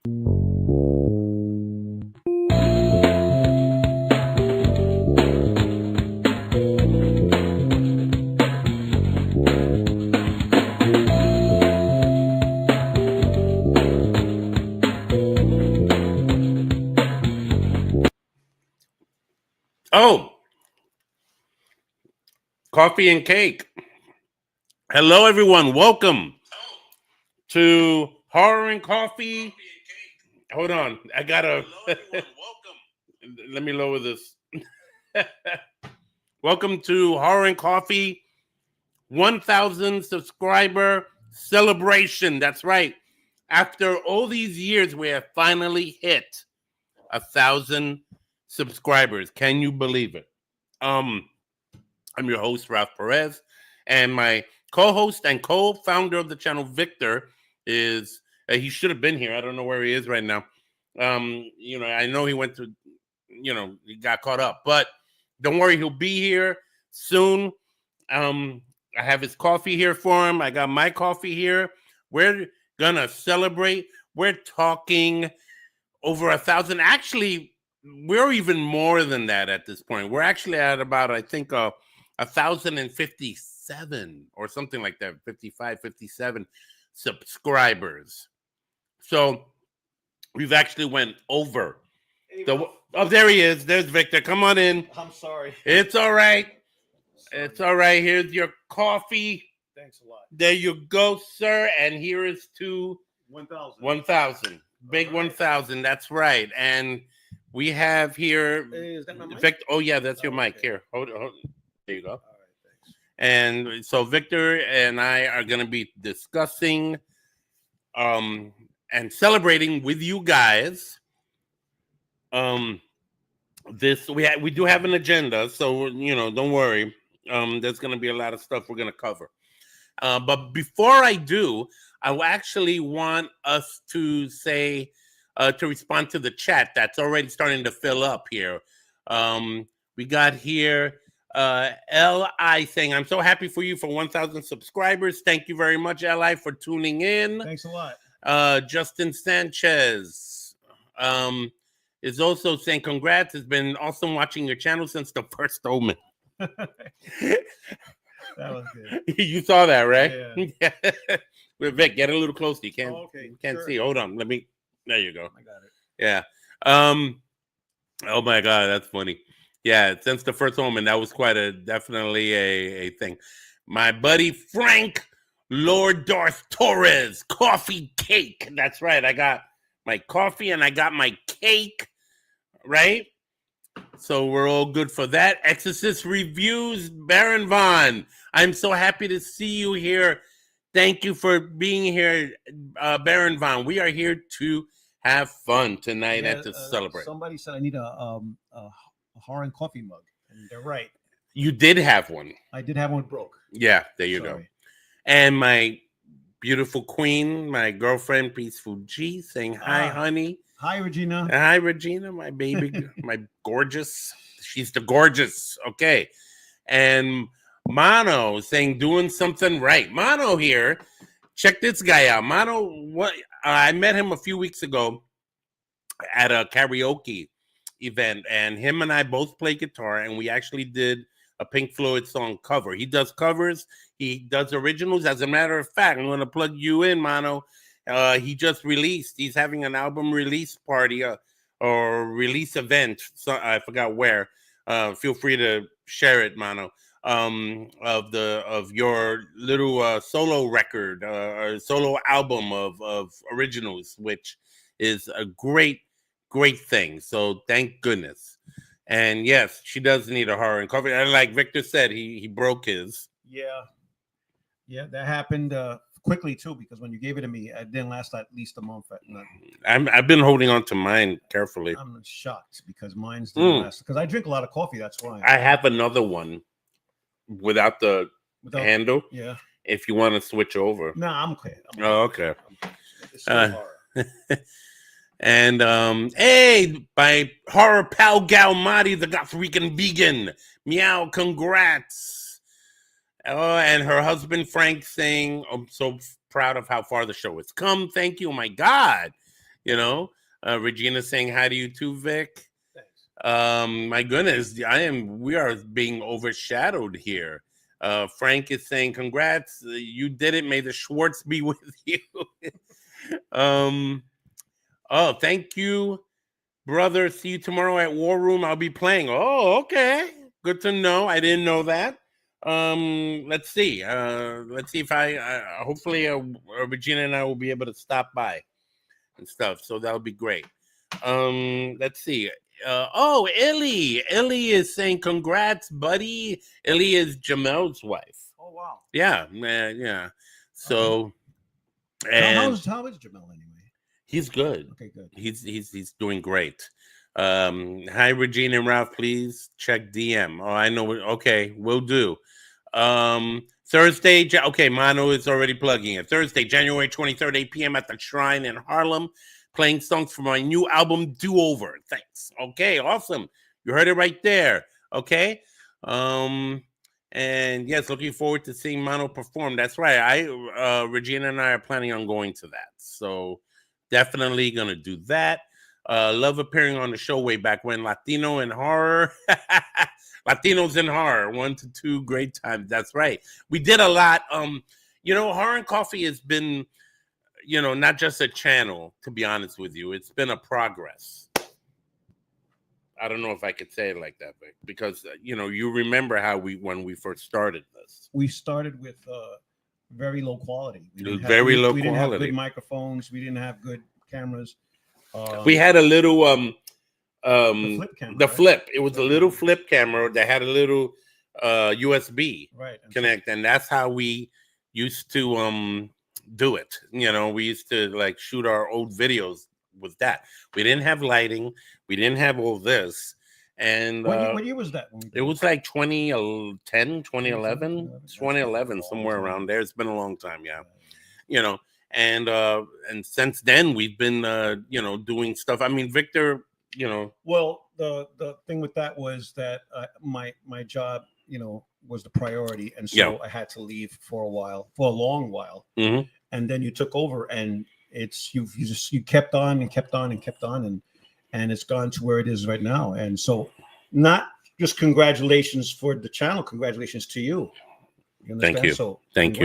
Oh, coffee and cake. Hello, everyone. Welcome to Horror and Coffee. Hold on. I gotta. Let me lower this. Welcome to Horror and Coffee 1,000 subscriber celebration. That's right. After all these years, we have finally hit 1,000 subscribers. Can you believe it? I'm your host, Ralph Perez, and my co-host and co-founder of the channel, Victor, is he should have been here. I don't know where he is right now. I know he went to, he got caught up, but don't worry, he'll be here soon. I have his coffee here for him. I got my coffee here. We're gonna celebrate. We're talking over 1,000. Actually, we're even more than that at this point. We're actually at about, I think, 1,057 or something like that, 55, 57 subscribers. So we've actually went over. There he is. There's Victor. Come on in. I'm sorry. It's all right. It's all right. Here's your coffee. Thanks a lot. There you go, sir. And here is to 1,000. 1,000. Big right. 1,000. That's right. And we have here. Hey, is that my mic? Victor. Oh, yeah, that's your mic. Okay. Here. Hold it. There you go. All right, thanks. And so Victor and I are going to be discussing and celebrating with you guys. This we do have an agenda, so don't worry. There's going to be a lot of stuff we're going to cover. But before I do, I actually want us to say to respond to the chat that's already starting to fill up here. We got here Li saying, "I'm so happy for you for 1,000 subscribers. Thank you very much, Li, for tuning in." Thanks a lot. Justin Sanchez is also saying, "Congrats. It's been awesome watching your channel since the first Omen." That was good. You saw that, right? Yeah. With Vic, get a little closer. You can't. You can't see. Hold on. Let me. There you go. I got it. Yeah. Oh my God, that's funny. Yeah, since the first Omen, that was definitely a thing. My buddy Frank Lord Darth Torres, coffee cake. That's right. I got my coffee and I got my cake. Right. So we're all good for that. Exorcist Reviews, Baron Vaughn. I'm so happy to see you here. Thank you for being here, Baron Vaughn. We are here to have fun tonight and to celebrate. Somebody said I need a horror and coffee mug, and they're right. You did have one. I did have one broke. Yeah, there you go. And my beautiful queen, my girlfriend, Peaceful G, saying hi, honey. Hi, Regina. Hi, Regina, my baby, my gorgeous. She's the gorgeous. Okay. And Mono saying doing something right. Mono here. Check this guy out. Mono, what I met him a few weeks ago at a karaoke event, and him and I both play guitar, and we actually did a Pink Floyd song cover. He does covers. He does originals. As a matter of fact, I'm going to plug you in, Mono. He just released. He's having an album release party or release event. So I forgot where. Feel free to share it, Mono. Of your little solo record or solo album of originals, which is a great thing. So thank goodness. And yes, she does need a horror and coffee. And like Victor said, he broke his. Yeah, that happened quickly too, because when you gave it to me, it didn't last at least a month. I've been holding on to mine carefully. I'm shocked because mine's didn't last. Because I drink a lot of coffee, that's why. I have another one without the handle. Yeah. If you want to switch over. No, I'm okay. Okay. And hey, by Horror Pal Gal Madi, the Goth Rican vegan. Meow, congrats. And her husband Frank saying, "I'm so proud of how far the show has come. Thank you." Oh my God. You know, Regina saying hi to you too, Vic. Thanks. My goodness, we are being overshadowed here. Frank is saying, congrats, you did it. May the Schwartz be with you. um, oh, thank you, brother. See you tomorrow at War Room. I'll be playing. Oh, okay. Good to know. I didn't know that. Let's see. Let's see if hopefully Regina and I will be able to stop by and stuff. So that'll be great. Let's see. Oh, Ellie. Ellie is saying congrats, buddy. Ellie is Jamel's wife. Oh wow. Yeah, man, yeah. So How and is Jamel anyway? he's good. Okay, good. He's doing great. Hi Regina and Ralph, please check DM. Oh, I know. Okay, will do. Thursday. Okay, Mano is already plugging it. Thursday, January 23rd, 8 p.m. at the Shrine in Harlem, playing songs from my new album, Do Over. Thanks. Okay, awesome. You heard it right there. Okay. And yes, looking forward to seeing Mano perform. That's right. Regina and I are planning on going to that. So definitely gonna do that. Love appearing on the show way back when. Latino in horror. Latinos in horror. 1 to 2 great times. That's right. We did a lot. Horror and Coffee has been, not just a channel, to be honest with you. It's been a progress. I don't know if I could say it like that, Vic, because you remember when we first started this. We started with very low quality. We didn't have good microphones. We didn't have good cameras. We had a little the flip camera. The flip. It was a little flip camera that had a little USB connect, and that's how we used to do it. We used to like shoot our old videos with that. We didn't have lighting. We didn't have all this. And what year was that? It was like 2010, 2011, 2011, somewhere around there. It's been a long time, yeah. And since then we've been doing stuff. I mean, Victor, Well, the thing with that was that my job, was the priority, and so I had to leave for a long while, and then you took over, and you kept on and kept on and kept on, and it's gone to where it is right now. And so, not just congratulations for the channel, congratulations to you. Thank you. So thank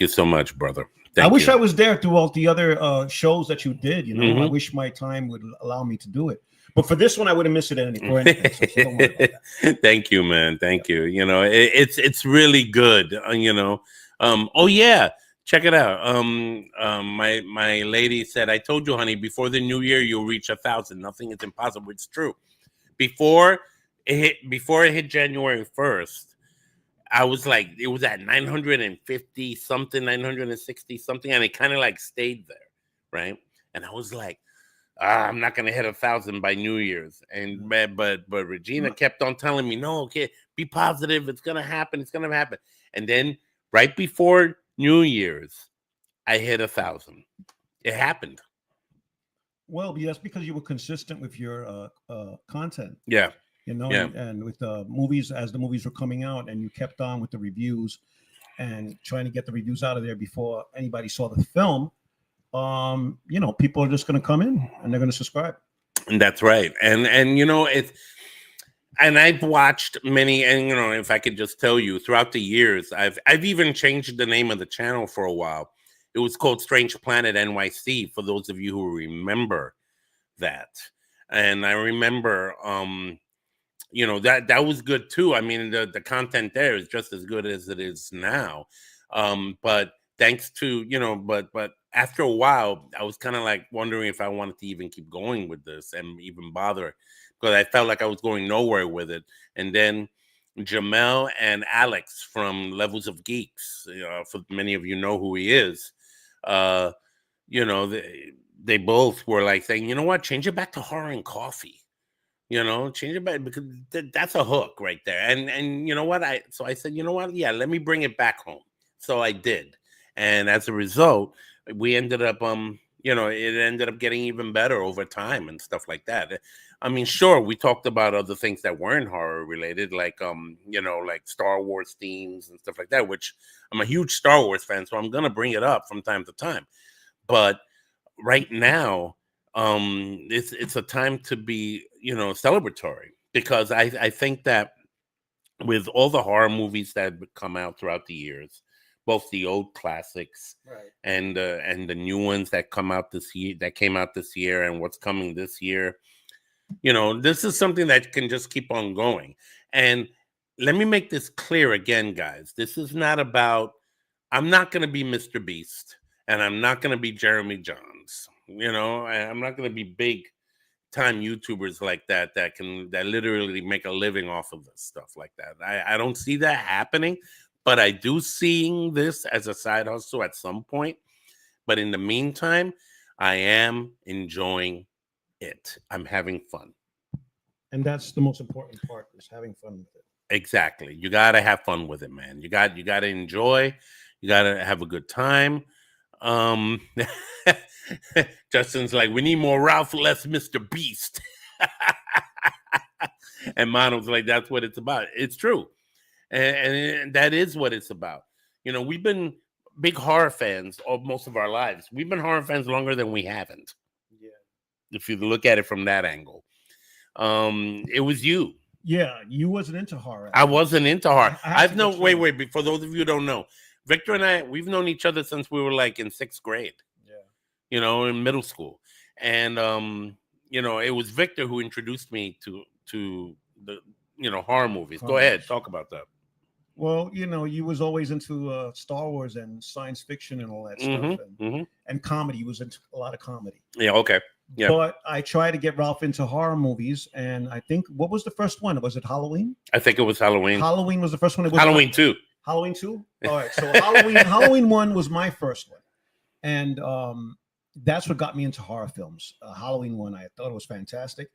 you so much, brother. I wish I was there through all the other shows that you did. I wish my time would allow me to do it. But for this one, I wouldn't miss it for anything. So don't worry about that. Thank you, man. Thank you. It's really good. Oh yeah, check it out. My lady said, "I told you, honey, before the new year, you'll reach 1,000. Nothing is impossible." It's true. Before it hit January 1st. I was like, it was at 950 something, 960 something, and it kind of like stayed there, right? And I was like, I'm not gonna hit 1,000 by New Year's. And but Regina kept on telling me, no, okay, be positive, it's gonna happen, it's gonna happen. And then right before New Year's, I hit 1,000. It happened. Well, that's because you were consistent with your content. Yeah. And with the movies, as the movies were coming out, and you kept on with the reviews and trying to get the reviews out of there before anybody saw the film, people are just going to come in and they're going to subscribe. And that's right. And it's, and I've watched many, and if I could just tell you, throughout the years, I've even changed the name of the channel for a while. It was called Strange Planet NYC, for those of you who remember that. And I remember that was good too. I mean, the content there is just as good as it is now. But thanks to, but after a while, I was kind of like wondering if I wanted to even keep going with this and even bother, because I felt like I was going nowhere with it. And then Jamel and Alex from Levels of Geeks, for many of you know who he is, they both were like saying, you know what, change it back to Horror and Coffee. Change it back, because that's a hook right there. And you know what? I said, you know what? Yeah, let me bring it back home. So I did. And as a result, we ended up, it ended up getting even better over time and stuff like that. I mean, sure, we talked about other things that weren't horror related, like, like Star Wars themes and stuff like that, which I'm a huge Star Wars fan, so I'm going to bring it up from time to time. But right now, it's a time to be, celebratory, because I think that with all the horror movies that have come out throughout the years, both the old classics, Right. and the new ones that came out this year, and what's coming this year, this is something that can just keep on going. And let me make this clear again, guys. This is not about, I'm not going to be Mr. Beast, and I'm not going to be Jeremy Johns. I'm not going to be big time YouTubers like that literally make a living off of this stuff like that. I don't see that happening, but I do seeing this as a side hustle at some point. But in the meantime, I am enjoying it. I'm having fun. And that's the most important part, is having fun with it. Exactly. You got to have fun with it, man. You got to enjoy. You got to have a good time. Justin's like, we need more Ralph, less Mr. Beast. And Mano's like, that's what it's about. It's true. And that is what it's about. We've been big horror fans most of our lives. We've been horror fans longer than we haven't. Yeah. If you look at it from that angle. It was you. Yeah, you wasn't into horror. I wasn't into horror. Wait. For those of you who don't know, Victor and I, we've known each other since we were like in 6th grade. Yeah. In middle school. And it was Victor who introduced me to the horror movies. Go ahead, talk about that. Well, you was always into Star Wars and science fiction and all that stuff, and comedy. You was into a lot of comedy. Yeah, okay. Yeah. But I tried to get Ralph into horror movies, and I think, what was the first one? Was it Halloween? I think it was Halloween. Halloween was the first one. It was Halloween 2. Halloween 2? All right. So Halloween 1 was my first one. And that's what got me into horror films. Halloween 1, I thought it was fantastic.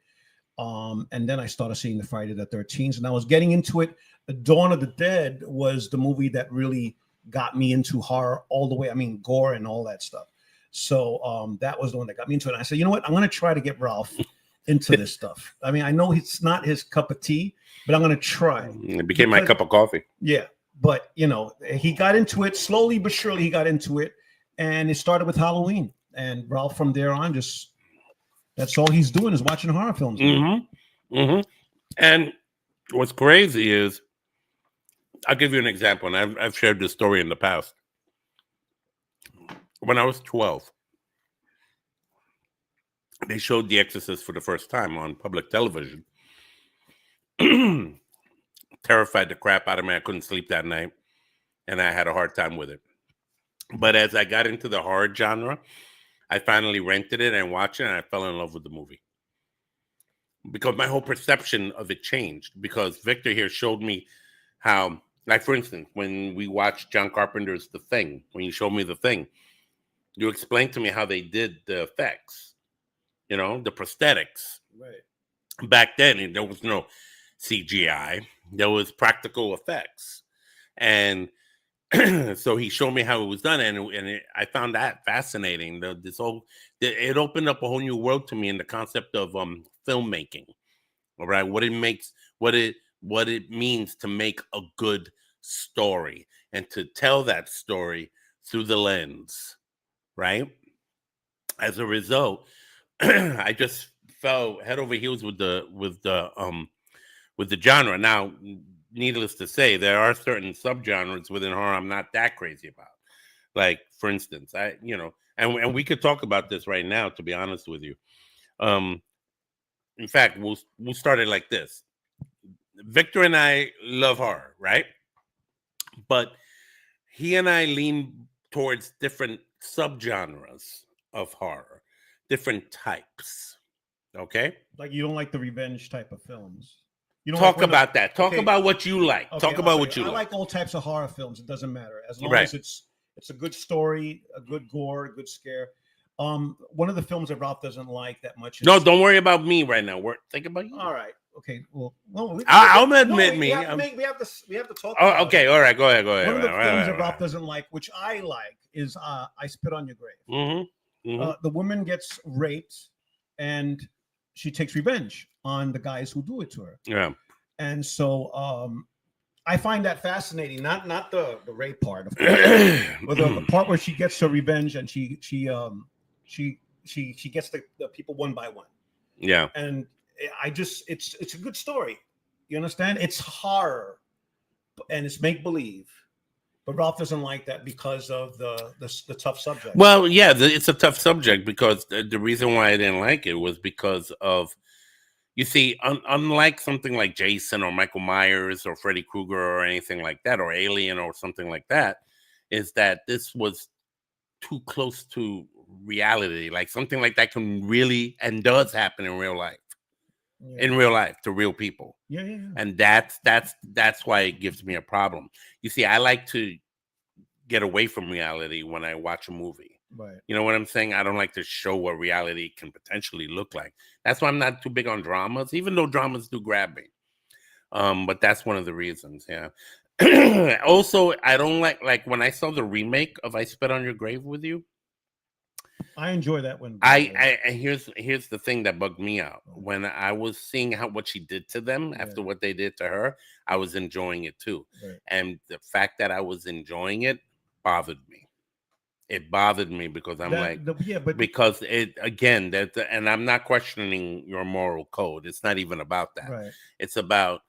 And then I started seeing the Friday the 13th, and I was getting into it. The Dawn of the Dead was the movie that really got me into horror all the way. I mean, gore and all that stuff. So that was the one that got me into it. And I said, you know what? I'm going to try to get Ralph into this stuff. I mean, I know it's not his cup of tea, but I'm going to try. It became my cup of coffee. Yeah. But, he got into it slowly but surely. He got into it, and it started with Halloween. And Ralph, from there on, that's all he's doing is watching horror films. Mm-hmm. Mm-hmm. And what's crazy is, I'll give you an example, and I've shared this story in the past. When I was 12, they showed The Exorcist for the first time on public television. Terrified the crap out of me. I couldn't sleep that night, and I had a hard time with it. But as I got into the horror genre, I finally rented it and watched it, and I fell in love with the movie. Because my whole perception of it changed. Because Victor here showed me how, like, for instance, when we watched John Carpenter's The Thing, when you showed me The Thing, you explained to me how they did the effects, the prosthetics. Right. Back then, there was no CGI. There was practical effects. And so he showed me how it was done, and I found that fascinating. It opened up a whole new world to me in the concept of filmmaking. All right, what it means to make a good story and to tell that story through the lens, right? As a result, I just fell head over heels with the genre. Now, needless to say, there are certain subgenres within horror I'm not that crazy about. Like, for instance, and we could talk about this right now, to be honest with you. In fact, we'll start it like this. Victor and I love horror, right? But he and I lean towards different subgenres of horror, different types. Okay? Like, you don't like the revenge type of films. You don't Talk about that. Talk about what you like. Okay, Talk about what you I like. like all types of horror films. It doesn't matter. As long Right. as it's a good story, a good gore, a good scare. One of the films that Ralph doesn't like that much is... No, don't worry about me right now. Think about you. All right. Okay. Well, I'll admit me. We have to talk. Oh, okay. All right. Go ahead. One of the films that Ralph doesn't like, which I like, is I Spit on Your Grave. Mm-hmm. Mm-hmm. The woman gets raped, and she takes revenge on the guys who do it to her. Yeah. And so I find that fascinating. Not the rape part, of course, but the part where she gets her revenge and she she gets the people one by one. Yeah. And it's a good story. You understand? It's horror and it's make believe. But Ralph doesn't like that because of the tough subject. Well, yeah, it's a tough subject because the reason why I didn't like it was because of, you see, unlike something like Jason or Michael Myers or Freddy Krueger or anything like that, or Alien or something like that, is that this was too close to reality. Like something like that can really and does happen in real life. Yeah. In real life to real people. Yeah. And that's why it gives me a problem. You see, I like to get away from reality when I watch a movie. Right. You know what I'm saying? I don't like to show what reality can potentially look like. That's why I'm not too big on dramas, even though dramas do grab me. But that's one of the reasons, yeah. Also, I don't like when I saw the remake of I Spit on Your Grave with You. I enjoy that one. I here's the thing that bugged me out. When I was seeing what she did to them after what they did to her, I was enjoying it too. Right. And the fact that I was enjoying it bothered me. It bothered me because because it again that, and I'm not questioning your moral code. It's not even about that. Right. It's about,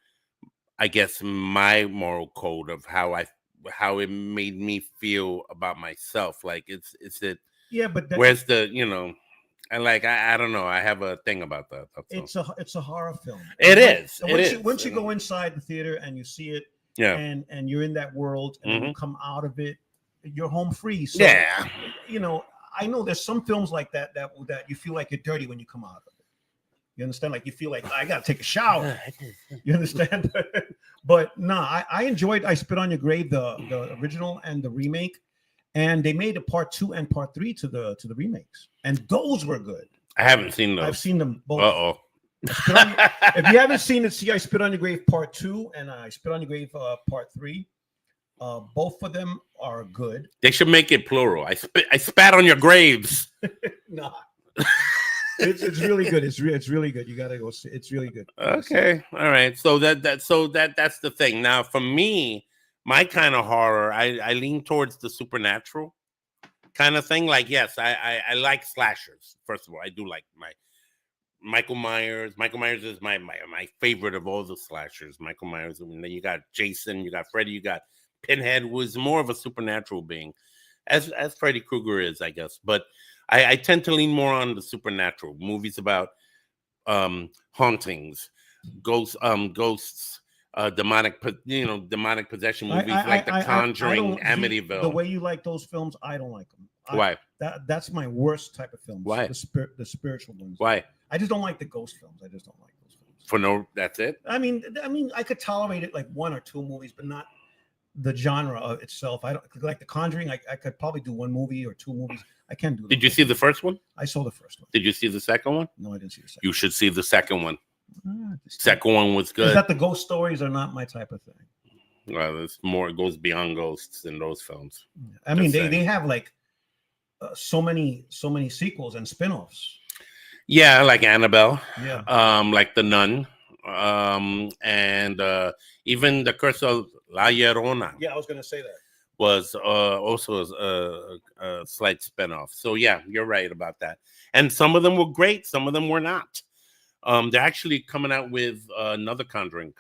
I guess, my moral code of how it made me feel about myself. Like it's it. Yeah, but where's the, and like I don't know. I have a thing about that. It's a horror film. It is. Once you go inside the theater and you see it, and you're in that world, and then you come out of it, you're home free. So, yeah. I know there's some films like that you feel like you're dirty when you come out of it. You understand? Like you feel like I gotta take a shower. You understand? But I enjoyed I Spit on Your Grave, the original and the remake. And they made a part 2 and part 3 to the remakes, and those were good. I haven't seen those. I've seen them both. Uh-oh. If you haven't seen it, see I Spit on Your Grave part 2 and I Spit on Your Grave part 3. Both of them are good. They should make it plural. I spat on your graves. Nah. It's really good. It's really good. You gotta go see. It's really good. Okay. All right. So that's the thing. Now for me, my kind of horror, I lean towards the supernatural kind of thing. Like, yes, I like slashers. First of all, I do like my Michael Myers. Michael Myers is my favorite of all the slashers. Michael Myers. I mean, then you got Jason, you got Freddy, you got Pinhead, who is more of a supernatural being, as Freddy Krueger is, I guess. But I tend to lean more on the supernatural movies about hauntings, ghosts. Demonic possession movies like The Conjuring, Amityville. The way you like those films, I don't like them. Why? That's my worst type of films. Why? The spiritual ones. Why? I just don't like the ghost films. I just don't like those films. That's it. I mean, I could tolerate it like 1 or 2 movies, but not the genre of itself. I don't like The Conjuring. I could probably do 1 movie or 2 movies. I can't do. Did you see the first one? I saw the first one. Did you see the second one? No, I didn't see the second. You should see the second one. Second one was good. Is that the ghost stories are not my type of thing? Well, it's more. It goes beyond ghosts in those films. I mean, they have like so many sequels and spin-offs. Yeah, like Annabelle. Yeah. Like The Nun. And even The Curse of La Llorona. Yeah, I was gonna say that. Was also a slight spin-off. So yeah, you're right about that. And some of them were great. Some of them were not. They're actually coming out with another Conjuring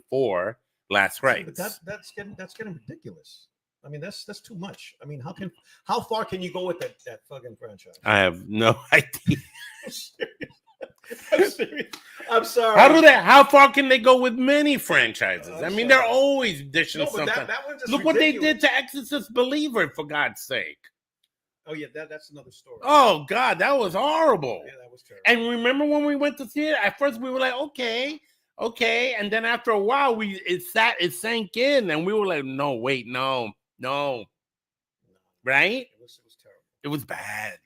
4, Last Rites. But that's getting ridiculous. I mean, that's too much. I mean, how far can you go with that fucking franchise? I have no idea. I'm serious. I'm sorry. How far can they go with many franchises? I mean, they're always dishing something. That one's just Look what they did to Exorcist Believer, for God's sake. Oh yeah, that's another story. Oh God, that was horrible. Yeah, that was terrible. And remember when we went to see it? At first we were like, okay, and then after a while it sank in, and we were like, no, wait, no, right? It was terrible. It was bad.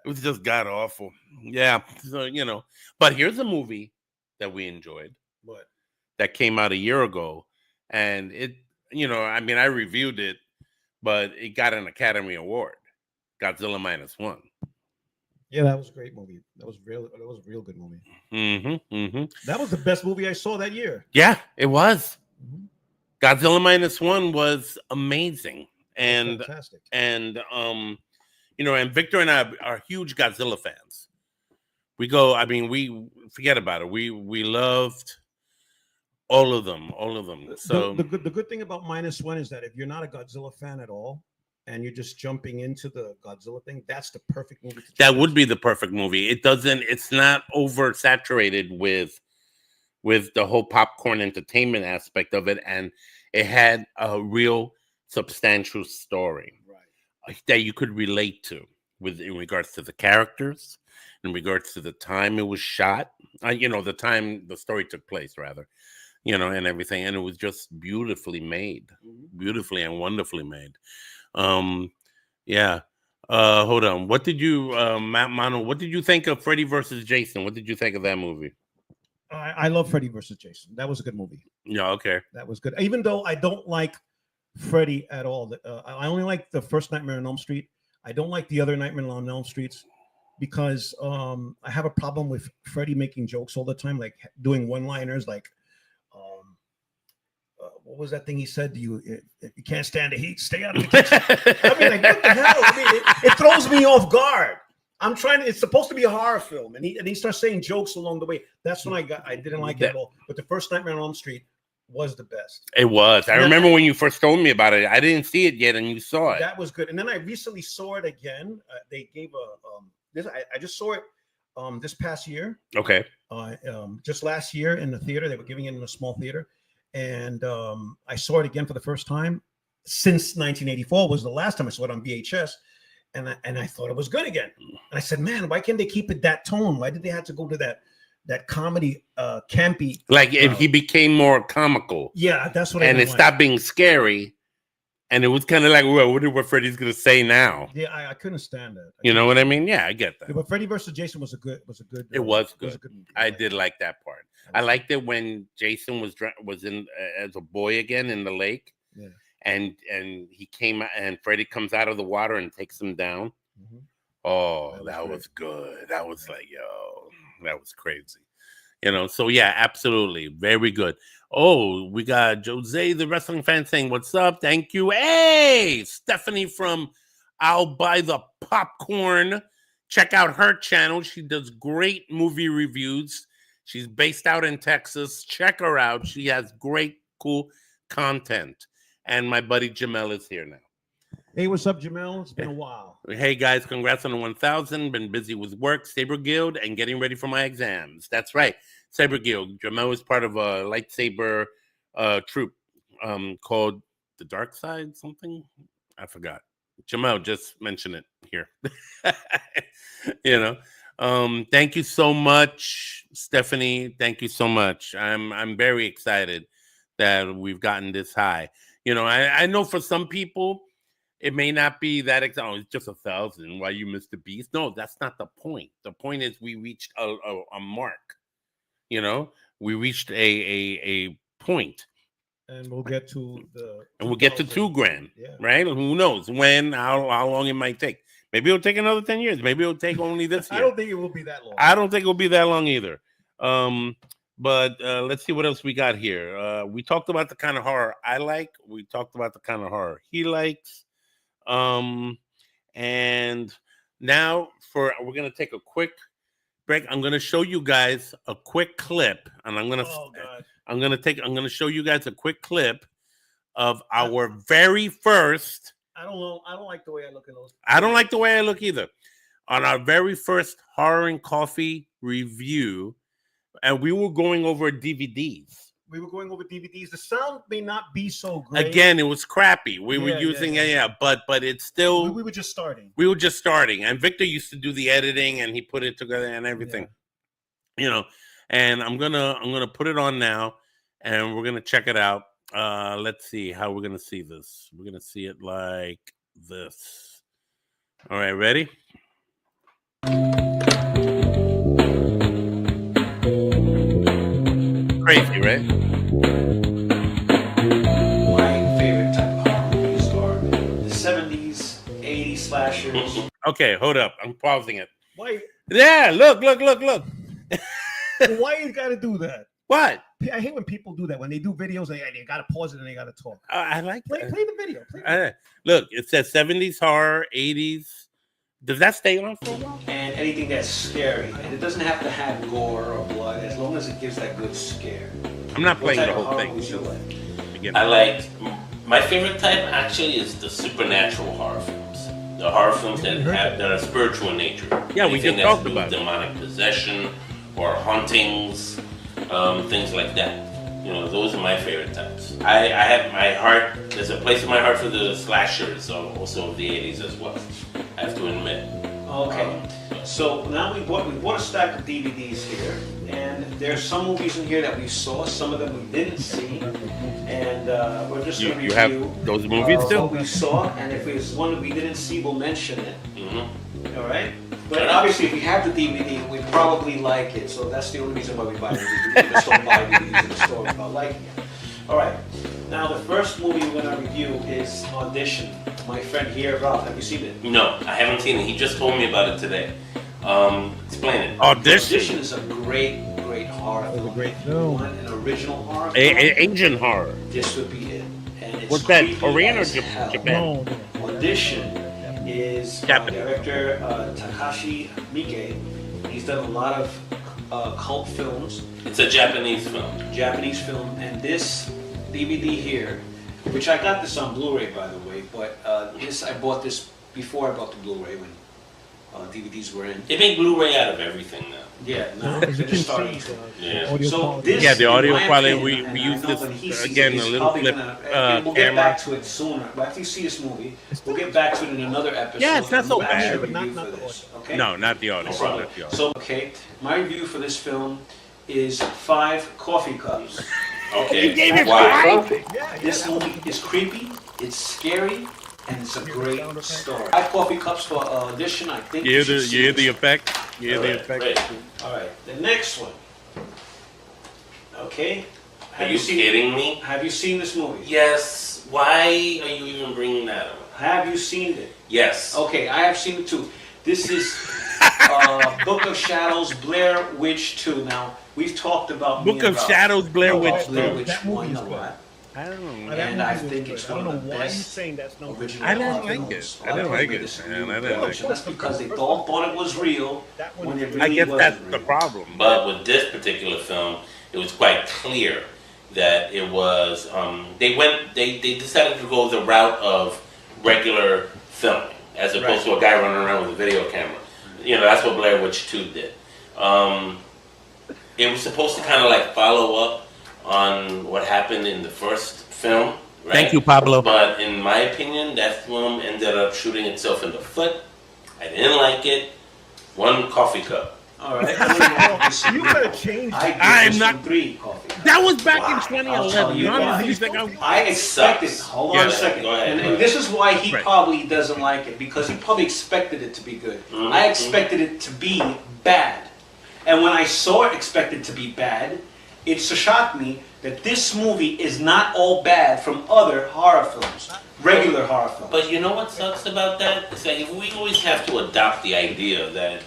It was just god awful. Yeah, so but here's a movie that we enjoyed. What? That came out a year ago, and it, I mean, I reviewed it, but it got an Academy Award. Godzilla -1. Yeah, that was a great movie. That was a real good movie. That was the best movie I saw that year. Yeah, it was. Godzilla -1 was amazing, and fantastic. And and Victor and I are huge Godzilla fans. We go. I mean, we forget about it. We loved all of them. So the good thing about -1 is that if you're not a Godzilla fan at all, and you're just jumping into the Godzilla thing, that's the perfect movie. That would be the perfect movie. It's not oversaturated with the whole popcorn entertainment aspect of it, and it had a real substantial story, right, that you could relate to, in regards to the characters, in regards to the time it was shot, the time the story took place, rather, and everything, and it was just beautifully made, beautifully and wonderfully made. Yeah. Hold on. What did you, Mano? What did you think of Freddy versus Jason? What did you think of that movie? I love Freddy versus Jason. That was a good movie. Yeah. Okay. That was good. Even though I don't like Freddy at all. I only like the first Nightmare on Elm Street. I don't like the other Nightmare on Elm Streets because I have a problem with Freddy making jokes all the time, like doing one-liners, like what was that thing he said to you? If you can't stand the heat, stay out of the kitchen. I mean, like, what the hell? I mean, it throws me off guard. I'm trying to. It's supposed to be a horror film, and he starts saying jokes along the way. That's when I didn't like it at all. But the first Nightmare on Elm Street was the best. It was. I remember when you first told me about it. I didn't see it yet, and you saw it. That was good. And then I recently saw it again. They gave I just saw it this past year. Okay. Just last year in the theater, they were giving it in a small theater, and I saw it again for the first time since 1984. Was the last time I saw it on VHS. And I thought it was good again. And I said, man, why can't they keep it that tone? Why did they have to go to that comedy, campy? Like he became more comical. Yeah, that's what. And it stopped being scary, and it was kind of like, well, I wonder what Freddy's gonna say now. Yeah, I couldn't stand that. You know what I mean? Yeah, I get that. Yeah, but Freddy versus Jason was a good. It was good. It was a good movie. I did like that part. I liked it when Jason was in as a boy again in the lake. Yeah. And he came and Freddy comes out of the water and takes him down. Mm-hmm. Oh, that was good. That was like, yo, that was crazy. So yeah, absolutely. Very good. Oh, we got Jose, the wrestling fan, saying, what's up? Thank you. Hey, Stephanie from I'll Buy the Popcorn. Check out her channel. She does great movie reviews. She's based out in Texas. Check her out. She has great, cool content. And my buddy Jamel is here now. Hey, what's up, Jamel? It's been a while. Hey, guys, congrats on the 1,000. Been busy with work, Saber Guild, and getting ready for my exams. That's right, Saber Guild. Jamel is part of a lightsaber troop called the Dark Side something. I forgot. Jamel just mentioned it here. Thank you so much, Stephanie. Thank you so much. I'm very excited that we've gotten this high. I know for some people, it may not be that it's just 1,000. Why you missed the beast? No, that's not the point. The point is we reached a mark. We reached a point. And we'll get to the. And we'll get to $2,000, yeah. Right? Who knows when? How long it might take? Maybe it'll take another 10 years. Maybe it'll take only this year. I don't think it will be that long. I don't think it'll be that long either. But let's see what else we got here. We talked about the kind of horror I like. We talked about the kind of horror he likes. And now we're gonna take a quick break. I'm gonna show you guys a quick clip, and I'm gonna show you guys a quick clip of our very first. I don't know. I don't like the way I look at those. I don't like the way I look either. On our very first Horror and Coffee review. And we were going over DVDs. The sound may not be so great. Again, it was crappy. We were using but it's still. We were just starting. And Victor used to do the editing, and he put it together and everything. And I'm gonna put it on now, and we're gonna check it out. Let's see how we're gonna see this. We're gonna see it like this. All right, ready? Crazy, right? My favorite type of horror movies are the 70s, 80s slashers. Okay, hold up. I'm pausing it. Why? Yeah, look. Why you got to do that? What? I hate when people do that. When they do videos, they got to pause it and they got to talk. I like play the video. Look, it says 70s horror, 80s Does that stay on for a while? and anything that's scary. And it doesn't have to have gore or blood, as long as it gives that good scare. I'm not What playing type the of whole horror thing. movies you so like? begin. I like my favorite type actually is the supernatural horror films. The horror films that are spiritual in nature. Yeah, we Anything just that's talked to do with about it. demonic possession or hauntings, things like that. You know, those are my favorite types. I have my heart. There's a place in my heart for the slashers, also of the '80s as well. I have to admit. Okay, so now we bought a stack of DVDs here, and there's some movies in here that we saw, some of them we didn't see, and we're just going to You review have those movies still? what we saw, and if there's one that we didn't see, we'll mention it. Mm-hmm. All right? But obviously, if we have the DVD, we probably like it, so that's the only reason why we buy the DVD. We just don't buy DVDs in the store without liking it. All right, now the first movie we're going to review is Audition. My friend here, Ralph, have you seen it? No, I haven't seen it. He just told me about it today. Explain it. Audition. Audition is a great horror film. great If you want an original horror film, Asian horror. this would be it. And it's What's that? creepy Korean or as hell. Japan? Audition is Japanese. director Takashi Miike. He's done a lot of cult films, It's a Japanese film. Japanese film, and this DVD here, which I got this on Blu-ray by the way, but I bought this before I bought the Blu-ray when DVDs were in. They make Blu-ray out of everything now. Yeah, no, As you they're can starting see, to. Yeah. audio So quality. this, Yeah, the audio in my quality, opinion, we and I use know this, when he sees again, it, a he's little probably flip, we'll get camera. back to it sooner. But after you see this movie, we'll get back to it in another episode. Yeah, it's not so We'll actually bad. But not- review not for the this, okay? No, not the audio. No problem. Not the audio. So, okay, my review for this film is 5 coffee cups. Okay. You gave it Why? five? This movie is creepy, it's scary, and it's a great story. 5 coffee cups for Audition, I think You you hear should the see you hear this. the effect? You hear the Right, effect? right. All right, the next one. Okay. Are you kidding me? Have you seen this movie? Yes. Why are you even bringing that up? Have you seen it? Yes. Okay, I have seen it too. This is Book of Shadows, Blair Witch 2. Now, we've talked about Book of Shadows, Blair Witch Blair 2. Witch That movie 1 is a good. lot. I don't know. And I think it's I one don't of know the why best he's saying that's no original I didn't horror like films. it. I didn't like it, man. I didn't like it. That's because they all thought it was real That one- when it really I guess wasn't that's real. the problem. But with this particular film, it was quite clear that it was. They decided to go the route of regular filming as opposed to a guy running around with a video camera. You know, that's what Blair Witch 2 did. It was supposed to kind of like follow up on what happened in the first film. Right? Thank you, Pablo. But in my opinion, that film ended up shooting itself in the foot. I didn't like it. 1 coffee cup. All right. I You better change I that. give I'm this not- one 3 coffee. That was back Wow. in I'll tell 2011. you You why. honestly think I I expected. Sucks. Hold on Yeah, a second. go ahead, and, go and ahead. this is why he Right. probably doesn't like it, because he probably expected it to be good. Mhm. I expected it to be bad, and when I saw it expected to be bad, it shocked me that this movie is not all bad from other horror films, regular horror films. But you know what sucks about that? It's like we always have to adopt the idea that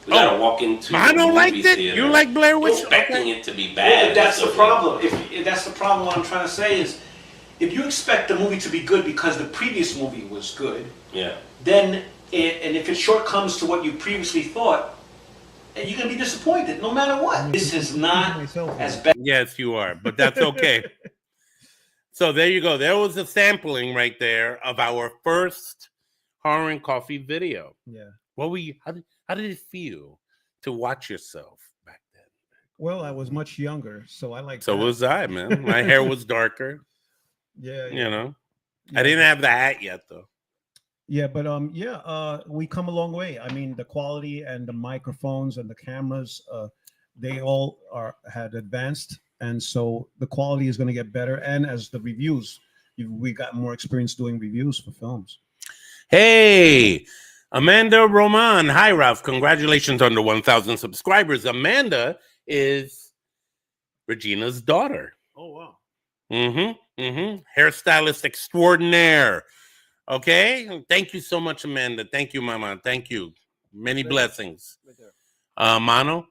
we gotta walk into I a don't like movie it. theater You like Blair Witch? expecting it to be Yeah, bad. but that's the So- problem. If that's the problem, what I'm trying to say is, if you expect the movie to be good because the previous movie was good, Yeah. then and if it shortcomes to what you previously thought, you're gonna be disappointed no matter what. This is not as bad. Yes, you are, but that's okay. So there you go. There was a sampling right there of our first Horror and Coffee video. Yeah. What were you? How did it feel to watch yourself back then? Well, I was much younger, so I like. So was I, man. My hair was darker. Yeah. You know, yeah. I didn't have the hat yet, though. Yeah, but we come a long way. I mean, the quality and the microphones and the cameras, they all had advanced, and so the quality is going to get better. And as the reviews, we got more experience doing reviews for films. Hey, Amanda Roman. Hi, Ralph. Congratulations on the 1,000 subscribers. Amanda is Regina's daughter. Oh wow. Hairstylist extraordinaire. Okay. Thank you so much, Amanda. Thank you, Mama. Thank you. Many blessings. Mano.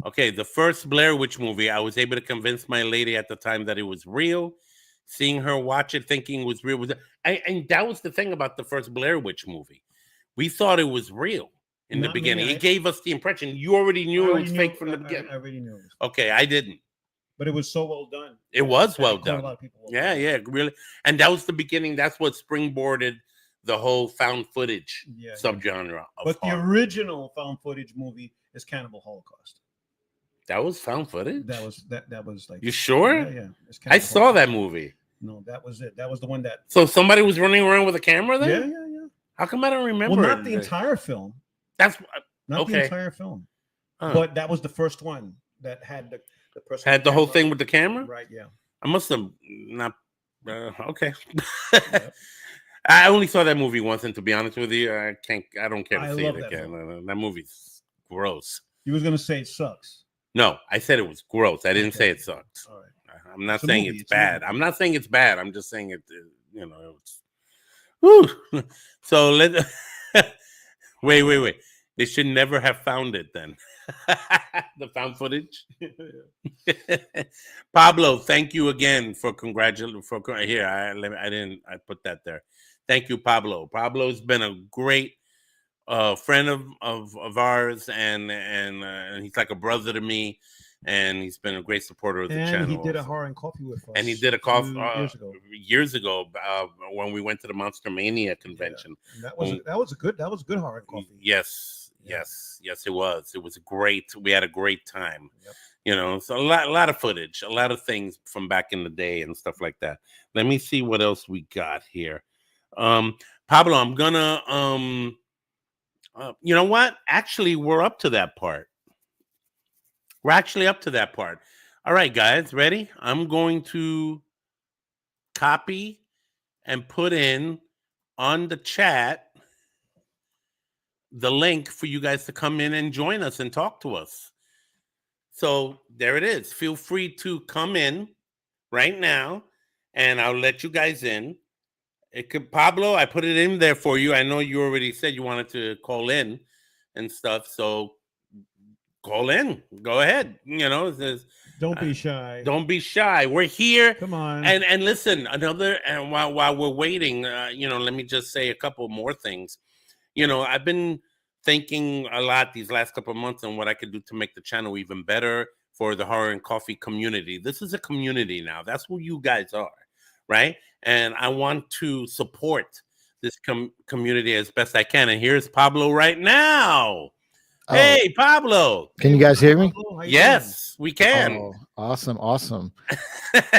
Okay, the first Blair Witch movie, I was able to convince my lady at the time that it was real. Seeing her watch it, thinking it was real, and that was the thing about the first Blair Witch movie. we thought it was real in the Not me, beginning. I- It gave us the impression you already knew it was fake from the beginning. I already knew. Okay, I didn't. But it was so well done. It was And well it caught a done. lot of people off Yeah, guard. yeah, really. And that was the beginning. That's what springboarded the whole found footage Yeah. subgenre of But the horror. original found footage movie is Cannibal Holocaust. That was found footage. That was like. You sure? Yeah, yeah. It's I Cannibal saw Holocaust. that movie. No, that was it. That was the one that. So somebody was running around with a camera Yeah, then? yeah, yeah. How come I don't remember? Well, not it? the entire film. That's Not the Okay. entire film. huh. But that was the first one that had the person Had the whole camera. thing with the camera. Right. Yeah. I must have not. Okay. Yep. I only saw that movie once, and to be honest with you, I can't. I don't care to I see love it that again. That movie's gross. You was gonna say it sucks. No, I said it was gross. I didn't Okay. say it sucks. All right. I'm not It's a saying movie, it's it's a bad. movie. I'm not saying it's bad. I'm just saying it. You know, it's. Woo. So let. Wait. They should never have found it then. The found footage. Pablo, thank you again for here. I put that there. Thank you, Pablo. Pablo's been a great friend of ours, and he's like a brother to me, and he's been a great supporter of the channel. And he did a also. horror and coffee with us. And he did a coffee 2 years ago. when we went to the Monster Mania convention. And that was a good horror and coffee. Yes, Yeah. yes, it was. It was great. We had a great time. Yep. You know, so a lot of footage, a lot of things from back in the day and stuff like that. Let me see what else we got here. Pablo, I'm gonna you know what? Actually, we're up to that part. We're actually up to that part. All right, guys, ready? I'm going to copy and put in on the chat the link for you guys to come in and join us and talk to us. So there it is. Feel free to come in right now, and I'll let you guys in. It could, Pablo, I put it in there for you. I know you already said you wanted to call in and stuff, so call in. Go ahead. You know, Don't be shy. don't be shy. We're here. Come on. And listen, and while we're waiting, you know, let me just say a couple more things. You know, I've been thinking a lot these last couple of months on what I could do to make the channel even better for the horror and coffee community. This is a community now. That's who you guys are, right? And I want to support this community as best I can. And here's Pablo right now. Oh. Hey, Pablo. Can you guys hear me? Pablo, how you Yes, we can. Oh, awesome. How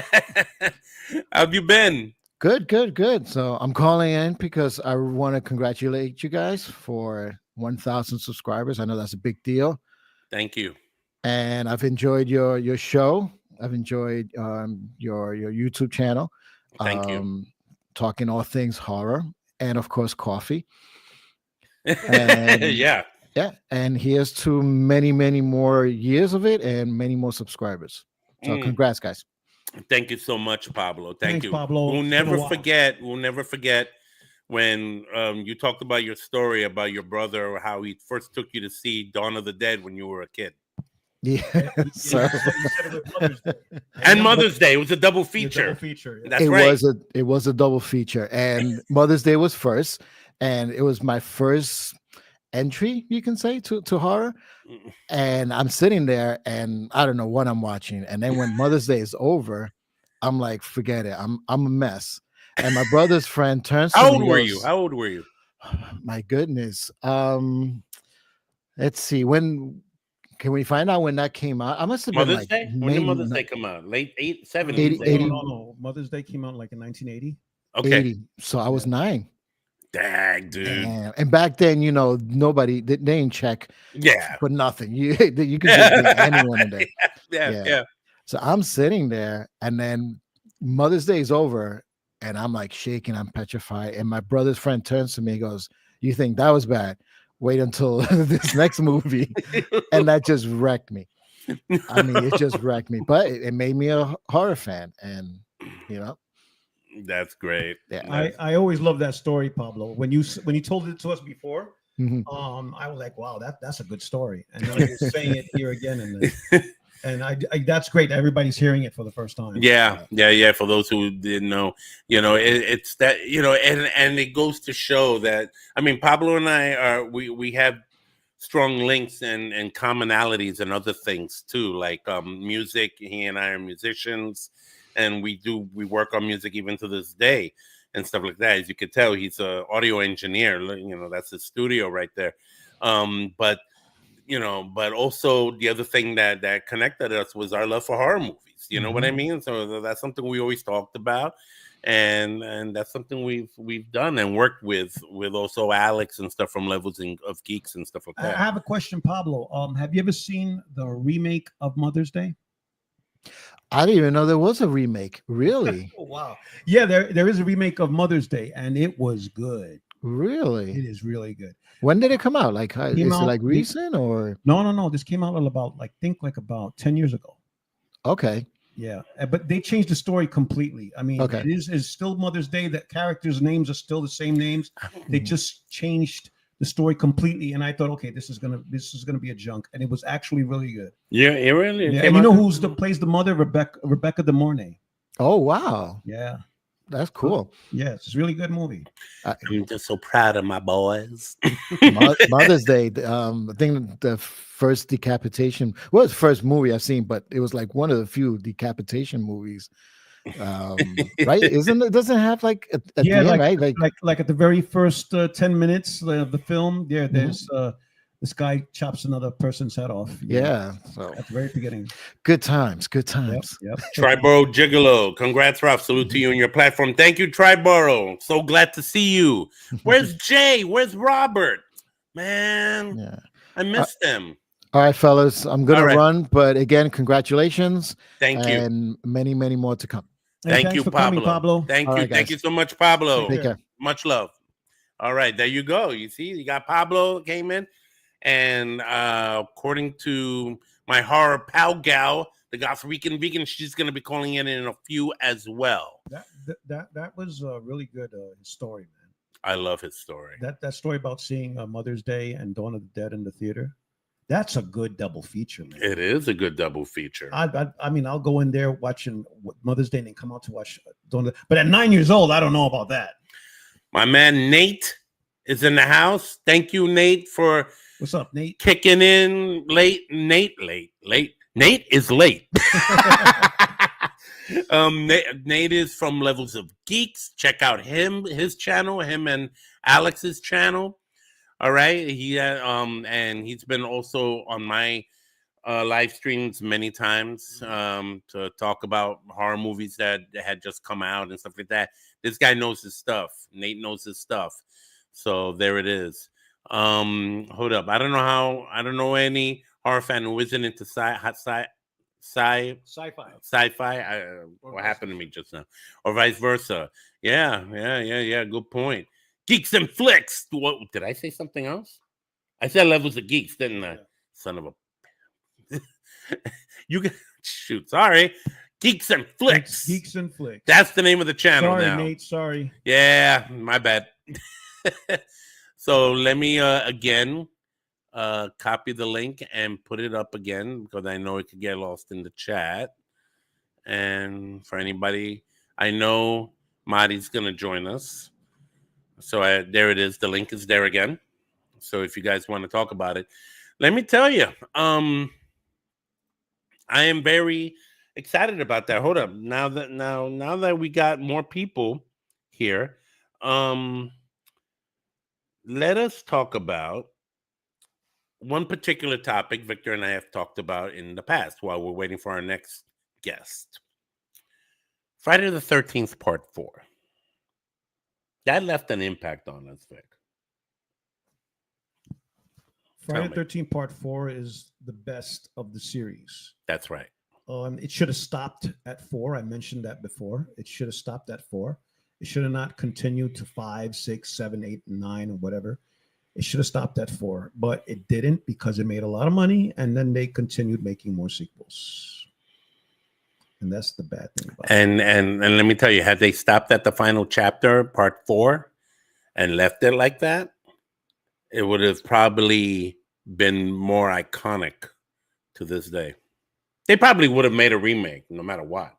have you been? Good. So I'm calling in because I want to congratulate you guys for 1,000 subscribers. I know that's a big deal. Thank you. And I've enjoyed your show. I've enjoyed your YouTube channel. Thank you. Talking all things horror and of course coffee. And Yeah. yeah, and here's to many more years of it and many more subscribers. So congrats, guys. Thank you so much, Pablo. Thank Thanks, you. Pablo. We'll It's been a never while. forget. We'll never forget when you talked about your story about your brother, or how he first took you to see Dawn of the Dead when you were a kid, Yeah. So said it with Mother's Day. and Mother's Day. It was a double The feature. double feature. Yeah. That's right. it was a double feature, and Mother's Day was first, and it was my first entry, you can say, to horror. And I'm sitting there and I don't know what I'm watching. And then when Mother's Day is over, I'm like, forget it. I'm a mess. And my brother's friend turns to How me old and were goes, you? How old were you? my goodness. Let's see. When can we find out when that came out? I must have been Mother's like Day? When did maybe Mother's not- Day come out? Late 70s. 80. No. Mother's Day came out like in 1980. Okay. 80. So I was 9. Dang, dude. And back then, you know, nobody they didn't check Yeah. for nothing. You could just be anyone in there. Yeah. Yeah. So I'm sitting there, and then Mother's Day is over, and I'm like shaking, I'm petrified. And my brother's friend turns to me and goes, "You think that was bad? Wait until this next movie." And that just wrecked me. I mean, it just wrecked me, but it made me a horror fan. And you know, That's great. yeah. I always love that story, Pablo. When you told it to us before, Mhm. I was like, wow, that's a good story. And then you're saying it here again, and And I that's great. Everybody's hearing it for the first time. Yeah. For those who didn't know, it's that, and it goes to show that, I mean, Pablo and I we have strong links and commonalities and other things too, like music. He and I are musicians, and we work on music even to this day and stuff like that. As you could tell, he's an audio engineer. That's his studio right there. But also the other thing that connected us was our love for horror movies. You know what I mean? So that's something we always talked about, and that's something we've done and worked with also Alex and stuff from Levels of Geeks and stuff like that. I have a question, Pablo. Have you ever seen the remake of Mother's Day? I didn't even know there was a remake. Really? Oh, wow. Yeah, there is a remake of Mother's Day, and it was good. Really? It is really good. When did it come out? Like, is it like recent or? No. This came out about about 10 years ago. Okay. Yeah, but they changed the story completely. I mean, Okay. it is still Mother's Day. The characters' names are still the same names. They just changed the story completely. And I thought, okay, this is gonna be a junk, and it was actually really good. Yeah, it really. Yeah, and you know who's plays the mother? Rebecca De Mornay. Oh wow. Yeah. That's cool. Yes, it's a really good movie. I'm just so proud of my boys. Mother's Day. I think the first decapitation was the first movie I've seen, but it was like one of the few decapitation movies. Right? Doesn't it have like at the end, right? Like at the very first 10 minutes of the film, there's this guy chops another person's head off. Yeah. So at the very beginning. Good times. Good times. Yep. Triborough Gigolo. Congrats, Ralph. Salute to you and your platform. Thank you, Triborough. So glad to see you. Where's Jay? Where's Robert? Man, Yeah. I missed them. All right, fellas. I'm gonna All right. run, but again, congratulations. Thank you. And many, many more to come. Thank you, for coming, Pablo. Thank All you. right, Thank guys. you so much, Pablo. Take care. Much love. All right, there you go. You see, you got Pablo came in. And according to my horror pal gal, the Goth Rican Vegan, she's going to be calling in a few as well. That was a really good story, man. I love his story. That story about seeing Mother's Day and Dawn of the Dead in the theater. That's a good double feature, man. It is a good double feature. I mean, I'll go in there watching Mother's Day and then come out to watch Dawn of the. But at 9 years old, I don't know about that. My man Nate is in the house. Thank you, Nate, for What's up, Nate? kicking in late. Nate is late. Nate is from Levels of Geeks. Check out his channel, him and Alex's channel. All right. And he's been also on my live streams many times to talk about horror movies that had just come out and stuff like that. This guy knows his stuff. Nate knows his stuff. So there it is. Hold up. I don't know any horror fan who isn't into sci-fi. What happened to me just now? Or vice versa. Yeah. Good point. Geeks and Flicks. What did I say something else? I said Levels of Geeks, didn't I? Son of a you can shoot. Sorry. Geeks and Flicks. Geeks and Flicks. That's the name of the channel sorry, now. Nate. Sorry. Yeah, my bad. So let me again copy the link and put it up again because I know it could get lost in the chat. And for anybody, I know Marty's going to join us. So there it is. The link is there again. So if you guys want to talk about it, let me tell you, I am very excited about that. Hold up. Now that we got more people here, let us talk about one particular topic Victor and I have talked about in the past while we're waiting for our next guest. Friday the 13th, Part 4. That left an impact on us, Vic. Friday the 13th Part 4 is the best of the series. That's right. It should have stopped at 4. I mentioned that before. It should have stopped at 4. It should have not continued to 5, 6, 7, 8, and 9, or whatever. It should have stopped at 4, but it didn't because it made a lot of money, and then they continued making more sequels. And that's the bad thing about it. And let me tell you, had they stopped at the final chapter, Part 4, and left it like that, it would have probably been more iconic to this day. They probably would have made a remake no matter what.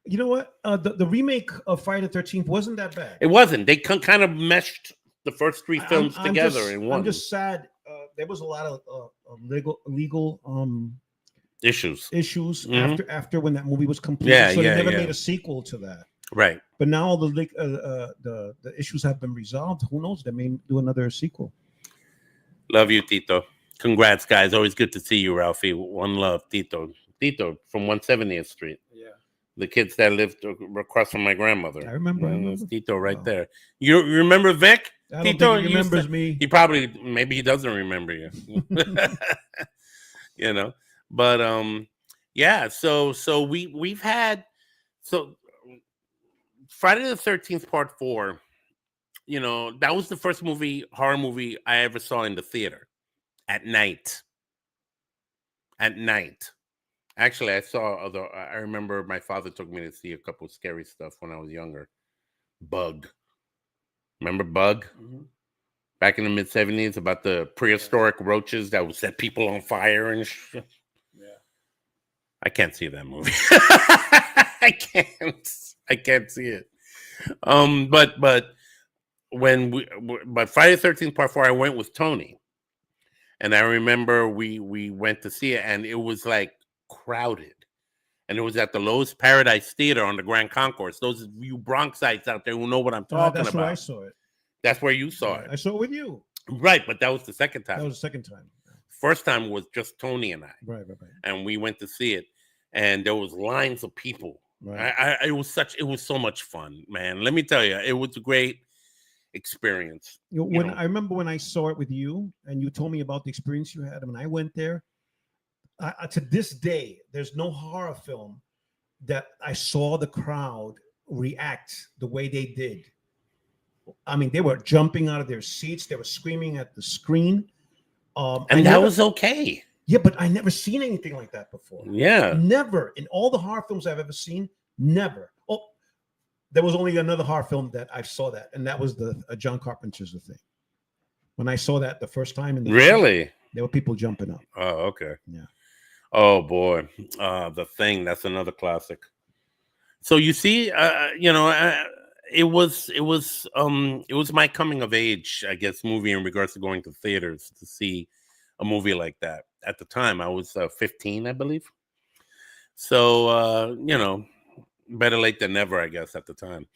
You know what? The remake of Friday the 13th wasn't that bad. It wasn't. They kind of meshed the first three films together in one. I'm just sad. There was a lot of legal issues after when that movie was completed. Yeah, so yeah, they never yeah. made a sequel to that. Right. But now the issues have been resolved. Who knows? They may do another sequel. Love you, Tito. Congrats, guys. Always good to see you, Ralphie. One love, Tito. Tito from 170th Street. Yeah. The kids that lived across from my grandmother. I remember. It's Tito right there. You remember Vic? I don't Tito think he remembers me. He probably, maybe he doesn't remember you. You know, but yeah. So we've had Friday the 13th Part 4. You know, that was the first horror movie I ever saw in the theater at night. At night. Actually, I remember my father took me to see a couple of scary stuff when I was younger. Bug. Remember Bug? Mm-hmm. Back in the mid-70s, about the prehistoric roaches that would set people on fire and shit. Yeah. I can't see that movie. I can't see it. But Friday the 13th Part 4, I went with Tony. And I remember we went to see it, and it was like crowded. And it was at the Lowe's Paradise Theater on the Grand Concourse. Those of you Bronxites out there who know what I'm talking That's about. where I saw it. That's where you saw it. I saw it with you. Right, but that was the second time. That was the second time. First time was just Tony and I. Right. And we went to see it. And there was lines of people. Right. It was so much fun, man. Let me tell you, it was a great experience. I remember when I saw it with you and you told me about the experience you had. And when I went there, to this day, there's no horror film that I saw the crowd react the way they did. I mean, they were jumping out of their seats. They were screaming at the screen. And that was okay. Yeah, but I never seen anything like that before. Yeah. Never. In all the horror films I've ever seen, never. Oh, there was only another horror film that I saw that, and that was the John Carpenter's The Thing. When I saw that the first time, Really? There were people jumping up. Oh, okay. Yeah. Oh boy, The Thing. That's another classic. So you see, it was my coming of age, I guess, movie in regards to going to theaters to see a movie like that. At the time, I was 15, I believe. So better late than never, I guess, at the time.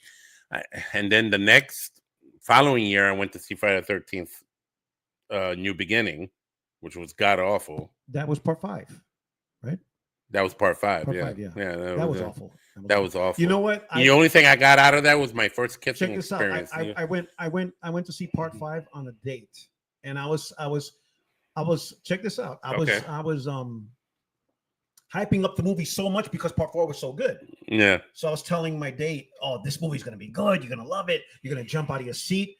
And then the next following year, I went to see Friday the 13th, New Beginning, which was god awful. That was Part 5, right? That was Part 5. Part Yeah. 5, yeah. That was awful. That was awful. You know what? The only thing I got out of that was my first Check kissing this out. experience. I went to see Part 5 on a date, and I was check this out. I was hyping up the movie so much because Part 4 was so good. Yeah. So I was telling my date, "Oh, this movie's gonna be good. You're gonna love it. You're gonna jump out of your seat."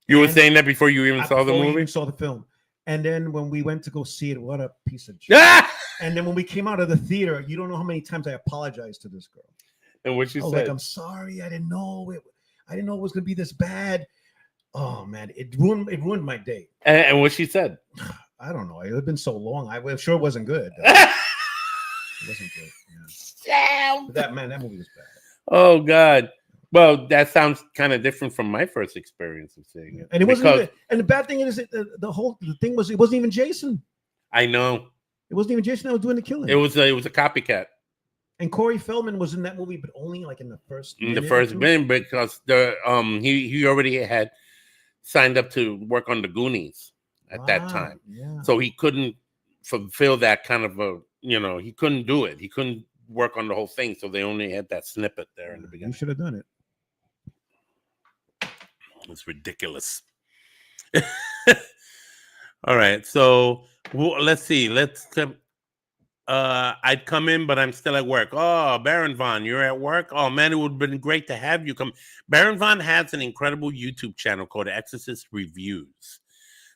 You were saying that before you even saw the Before we movie? even saw the film. And then when we went to go see it, what a piece of shit. Ah! And then when we came out of the theater, you don't know how many times I apologized to this girl. And what she I was said? like, "I'm sorry, I didn't know it was gonna be this bad." Oh man, it ruined my day. And what she said? I don't know. It had been so long. I'm sure it wasn't good. It wasn't good. Yeah. But that movie was bad. Oh God. Well, that sounds kind of different from my first experience of seeing it. And it wasn't even, and the bad thing is the thing was it wasn't even Jason. I know. It wasn't even Jason that was doing the killing. It was a copycat. And Corey Feldman was in that movie, but only like in the first minute because he already had signed up to work on the Goonies at that time. Yeah. So he couldn't fulfill that kind of he couldn't do it. He couldn't work on the whole thing. So they only had that snippet there in the beginning. You should have done it. It's ridiculous. All right. So let's see. I'd come in, but I'm still at work. Oh, Baron Von, you're at work? Oh, man, it would have been great to have you come. Baron Von has an incredible YouTube channel called Exorcist Reviews,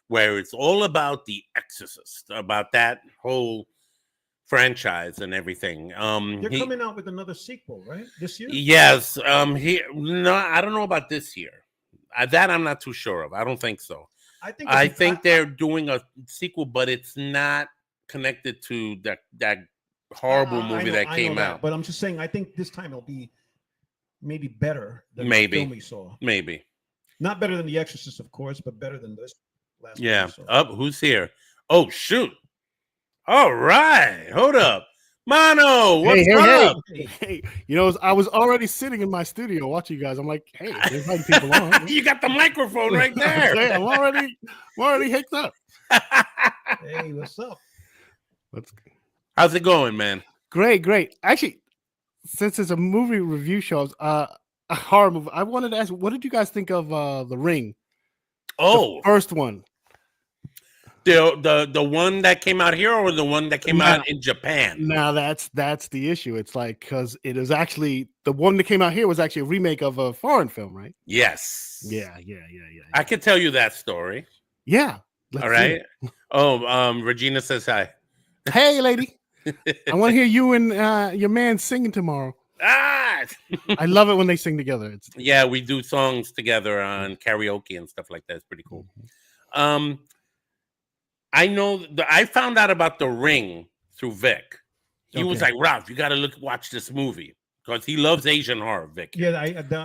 where it's all about The Exorcist, about that whole franchise and everything. They're coming out with another sequel, right? This year? Yes. I don't know about this year. That I'm not too sure of. I don't think so. I think they're doing a sequel, but it's not connected to that horrible I movie know- that I know came out. But I'm just saying, I think this time it'll be maybe better than Maybe. the film we saw. Maybe. Not better than The Exorcist, of course, but better than this last Yeah. one we saw. Up. Who's here? Oh shoot! All right. Hold up, Mono. What's up? Hey, you know, I was already sitting in my studio watching you guys. I'm like, hey, there's like people on. You got the microphone right there. I'm already hicked up. Hey, what's up? How's it going, man? Great. Actually, since it's a movie review show, a horror movie, I wanted to ask, what did you guys think of The Ring? Oh, The first one. the one that came out here, or the one that came out in Japan? Now that's the issue. It's like, because it is actually the one that came out here was actually a remake of a foreign film, right? Yes. Yeah. I could tell you that story. Yeah. Let's All see right. it. Oh, Regina says hi. Hey, lady. I want to hear you and your man singing tomorrow. Ah, I love it when they sing together. It's yeah, we do songs together on karaoke and stuff like that. It's pretty cool. I know I found out about The Ring through Vic. He was Okay. like, Ralph, you got to watch this movie because he loves Asian horror. Vic. Yeah,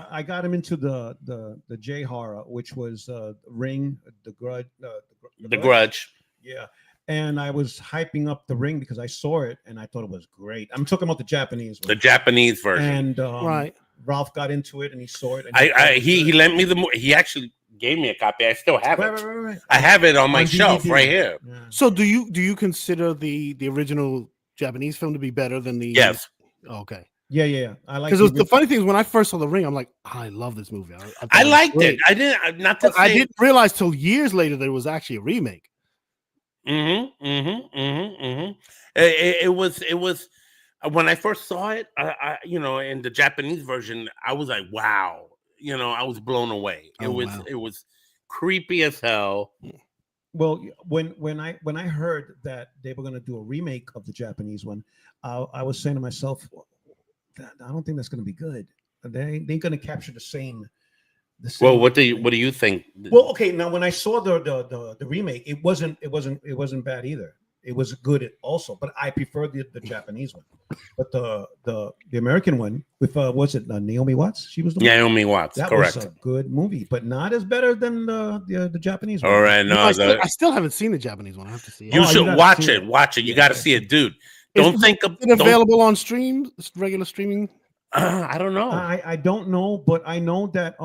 I got him into the J horror, which was Ring, The Grudge, The Grudge. Yeah, and I was hyping up The Ring because I saw it and I thought it was great. I'm talking about the Japanese The one. Japanese version. And right. Ralph got into it and he saw it. And He lent me he actually gave me a copy. I still have it. right. I have it on my On shelf DVD. right here. Yeah. So do you consider the original Japanese film to be better than the Yes. Okay. Yeah. I like Because the funny thing is when I first saw The Ring, I'm like, I love this movie. thought I was liked great. it. I didn't not to But I say didn't realize till years later that it was actually a remake. It was when I first saw it, I in the Japanese version, I was like, wow, I was blown away. Oh, wow. It was creepy as hell. Well, when I heard that they were going to do a remake of the Japanese one, I was saying to myself, I don't think that's going to be good. They ain't going to capture the same. Well, what do you think? Well, okay. Now, when I saw the remake, it wasn't bad either. It was good also, but I prefer the Japanese one. But the American one with was it Naomi Watts? She was the one? Naomi Watts, That correct. was a good movie, but not as better than the Japanese one. All right, no, I still haven't seen the Japanese one. I have to see it. you Oh, you should gotta watch see it. it. Watch it. You Yeah, got to yeah. see it, dude. Don't think of Is it available on stream, regular streaming? I don't know. I don't know, but I know that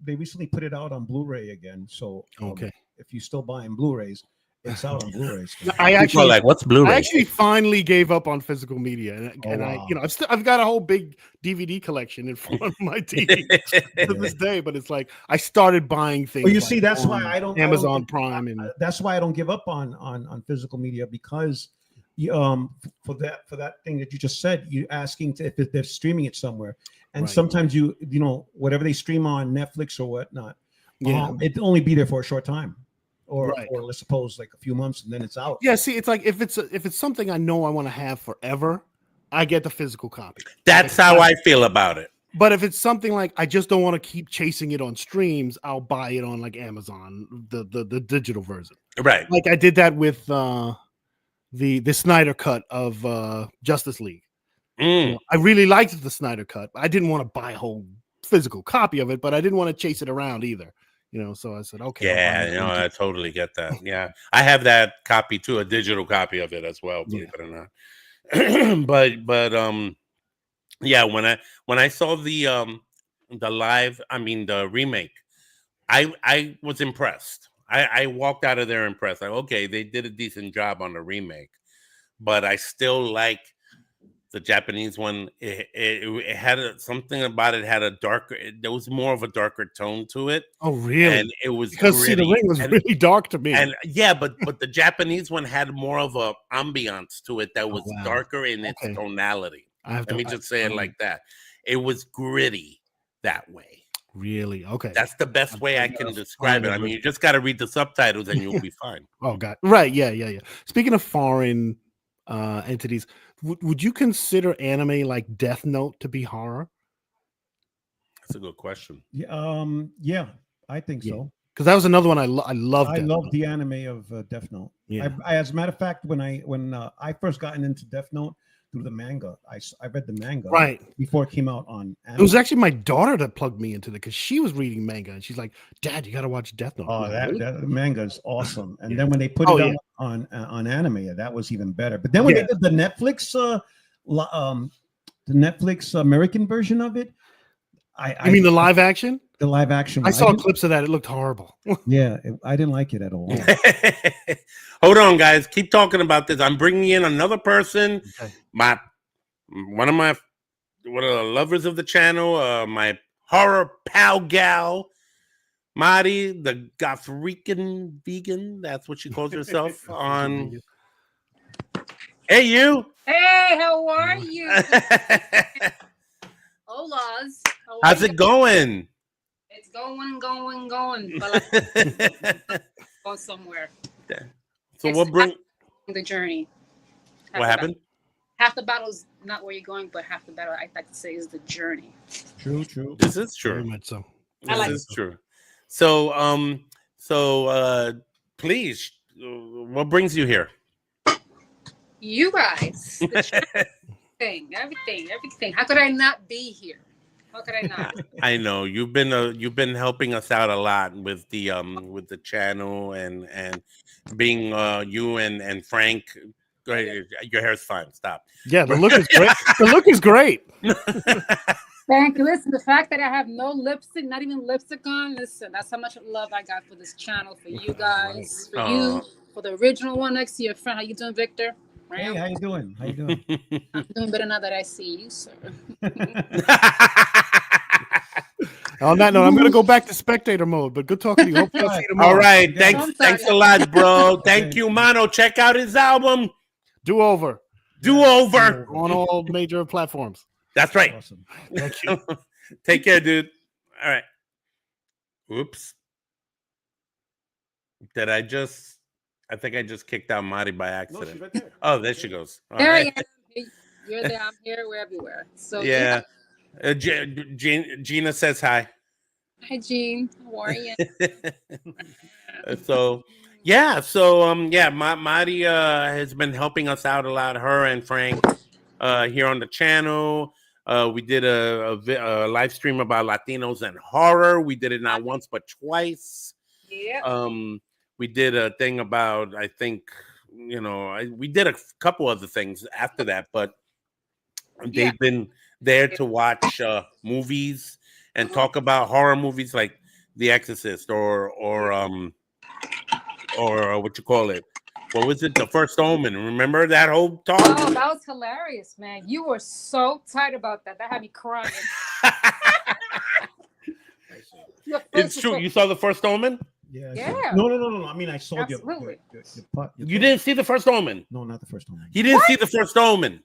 they recently put it out on Blu-ray again. So Okay. if you still buying Blu-rays, it's out on Blu-rays. I People actually are like, what's Blu-ray? I actually finally gave up on physical media, and wow. I've got a whole big DVD collection in front of my TV to this day. But it's like I started buying things. Well, you like see, that's on why I don't Amazon give- Prime and That's why I don't give up on physical media because for that thing that you just said, you asking if they're streaming it somewhere, and Right. sometimes whatever they stream on Netflix or whatnot, yeah. it'll only be there for a short time, or Right. or let's suppose like a few months and then it's out. Yeah, see, it's like if it's something I know I want to have forever, I get the physical copy. That's how I feel about it. But if it's something like I just don't want to keep chasing it on streams, I'll buy it on like Amazon, the digital version. Right. Like I did that with the Snyder cut of Justice League. Mm. I really liked the Snyder cut. I didn't want to buy a whole physical copy of it, but I didn't want to chase it around either. So I said, okay. I'll buy Yeah, it. I totally get that. Yeah, I have that copy too, a digital copy of it as well. Believe it or not. but yeah, when I saw the remake, I was impressed. I walked out of there impressed. Like, okay, they did a decent job on the remake, but I still like the Japanese one. It had something about it had a darker. There was more of a darker tone to it. Oh, really? And it was Because see, the gritty. ring was And- really dark to me. and yeah, but the Japanese one had more of a ambiance to it that was wow. darker in its Okay. tonality. I have Let me just say it like that. It was gritty that way. really okay. That's the best way I can gotta describe find it. it I mean, with- you just got to read the subtitles and you'll be fine. Oh god, right? Yeah. Speaking of foreign entities, would you consider anime like Death Note to be horror? That's a good question. Yeah, I think Yeah. so. Because that was another one I loved. I Death love Note. the anime of Death Note. Yeah. As a matter of fact, when I first gotten into Death Note, through the manga. I read the manga Right. before it came out on It was anime. actually my daughter that plugged me into it because she was reading manga and she's like, "Dad, you got to watch Death Note." Oh, I'm like, "Really?" that manga is awesome. And Yeah. then when they put Oh, it yeah. on anime, that was even better. But then when Yeah. they did the Netflix the Netflix American version of it, I mean the live action? the live action. I one, saw didn't- clips of that. It looked horrible. Yeah, I didn't like it at all. Hold on, guys. Keep talking about this. I'm bringing in another person. Okay. One of the lovers of the channel. My horror pal gal, Mari, the Gothrican vegan. That's what she calls herself. On. Hey, you. Hey, how are you? Holas. How are How's you? it going? It's going. But like, go somewhere. So what bring? The journey. Half What the happened? Half the battle's not where you're going, but half the battle, I like to say, is the journey. True. This is Very true. much so. I like This is true. So, please, what brings you here? You guys, the journey, everything. How could I not be here? How could I not? I know you've been helping us out a lot with the channel and being you and Frank. Your hair's fine. Stop. Yeah, the look is great. The look is great. Thank you. Listen, the fact that I have no lipstick, not even lipstick on, listen, that's how much love I got for this channel, for you guys, for you, for the original one next to your friend. How you doing, Victor? Hey, how you doing? How you doing? I'm doing better now that I see you, sir. On that note, I'm going to go back to spectator mode, but good talking to you. Hope to see you tomorrow. All right. Yeah. Thanks a lot, bro. Thank you, Mano. Check out his album, Do over Do Over. on all major platforms. That's right. Awesome. Thank you. Take care, dude. All right. Oops. I think I just kicked out Mari by accident. Oh, there she goes. All There I right. am. You're there. I'm here. We're everywhere. So Yeah. Gina says hi. Hi, Jean. How are you? So Mari has been helping us out a lot. Her and Frank here on the channel. We did a live stream about Latinos and horror. We did it not once but twice. Yeah. We did a thing about, I think, we did a couple other things after that, but they've been there to watch movies and talk about horror movies like The Exorcist or what you call it? What was it? The First Omen. Remember that whole talk? Oh, that was hilarious, man. You were so tight about that. That had me crying. It's true. You saw The First Omen? Yeah. Yeah. No. I mean, I saw Absolutely. your You didn't see The First Omen. No, not the first one. He didn't see The First Omen.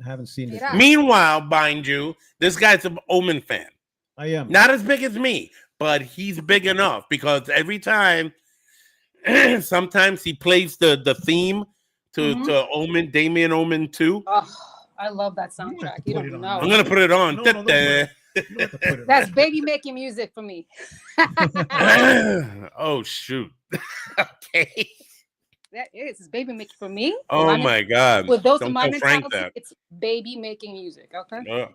I haven't seen it. Yeah. Meanwhile, mind you, this guy's an Omen fan. I am. Not as big as me, but he's big enough because every time, sometimes he plays the theme to Omen, Damien Omen 2. Oh, I love that soundtrack. You put it don't on. know. I'm going to put it on. No, don't put it. You don't have to put it That's on. baby making music for me. Oh, shoot. Okay. That is it's baby making for me. Oh, With my God. With those Don't in my tell Frank mentality, that. it's baby making music. Okay.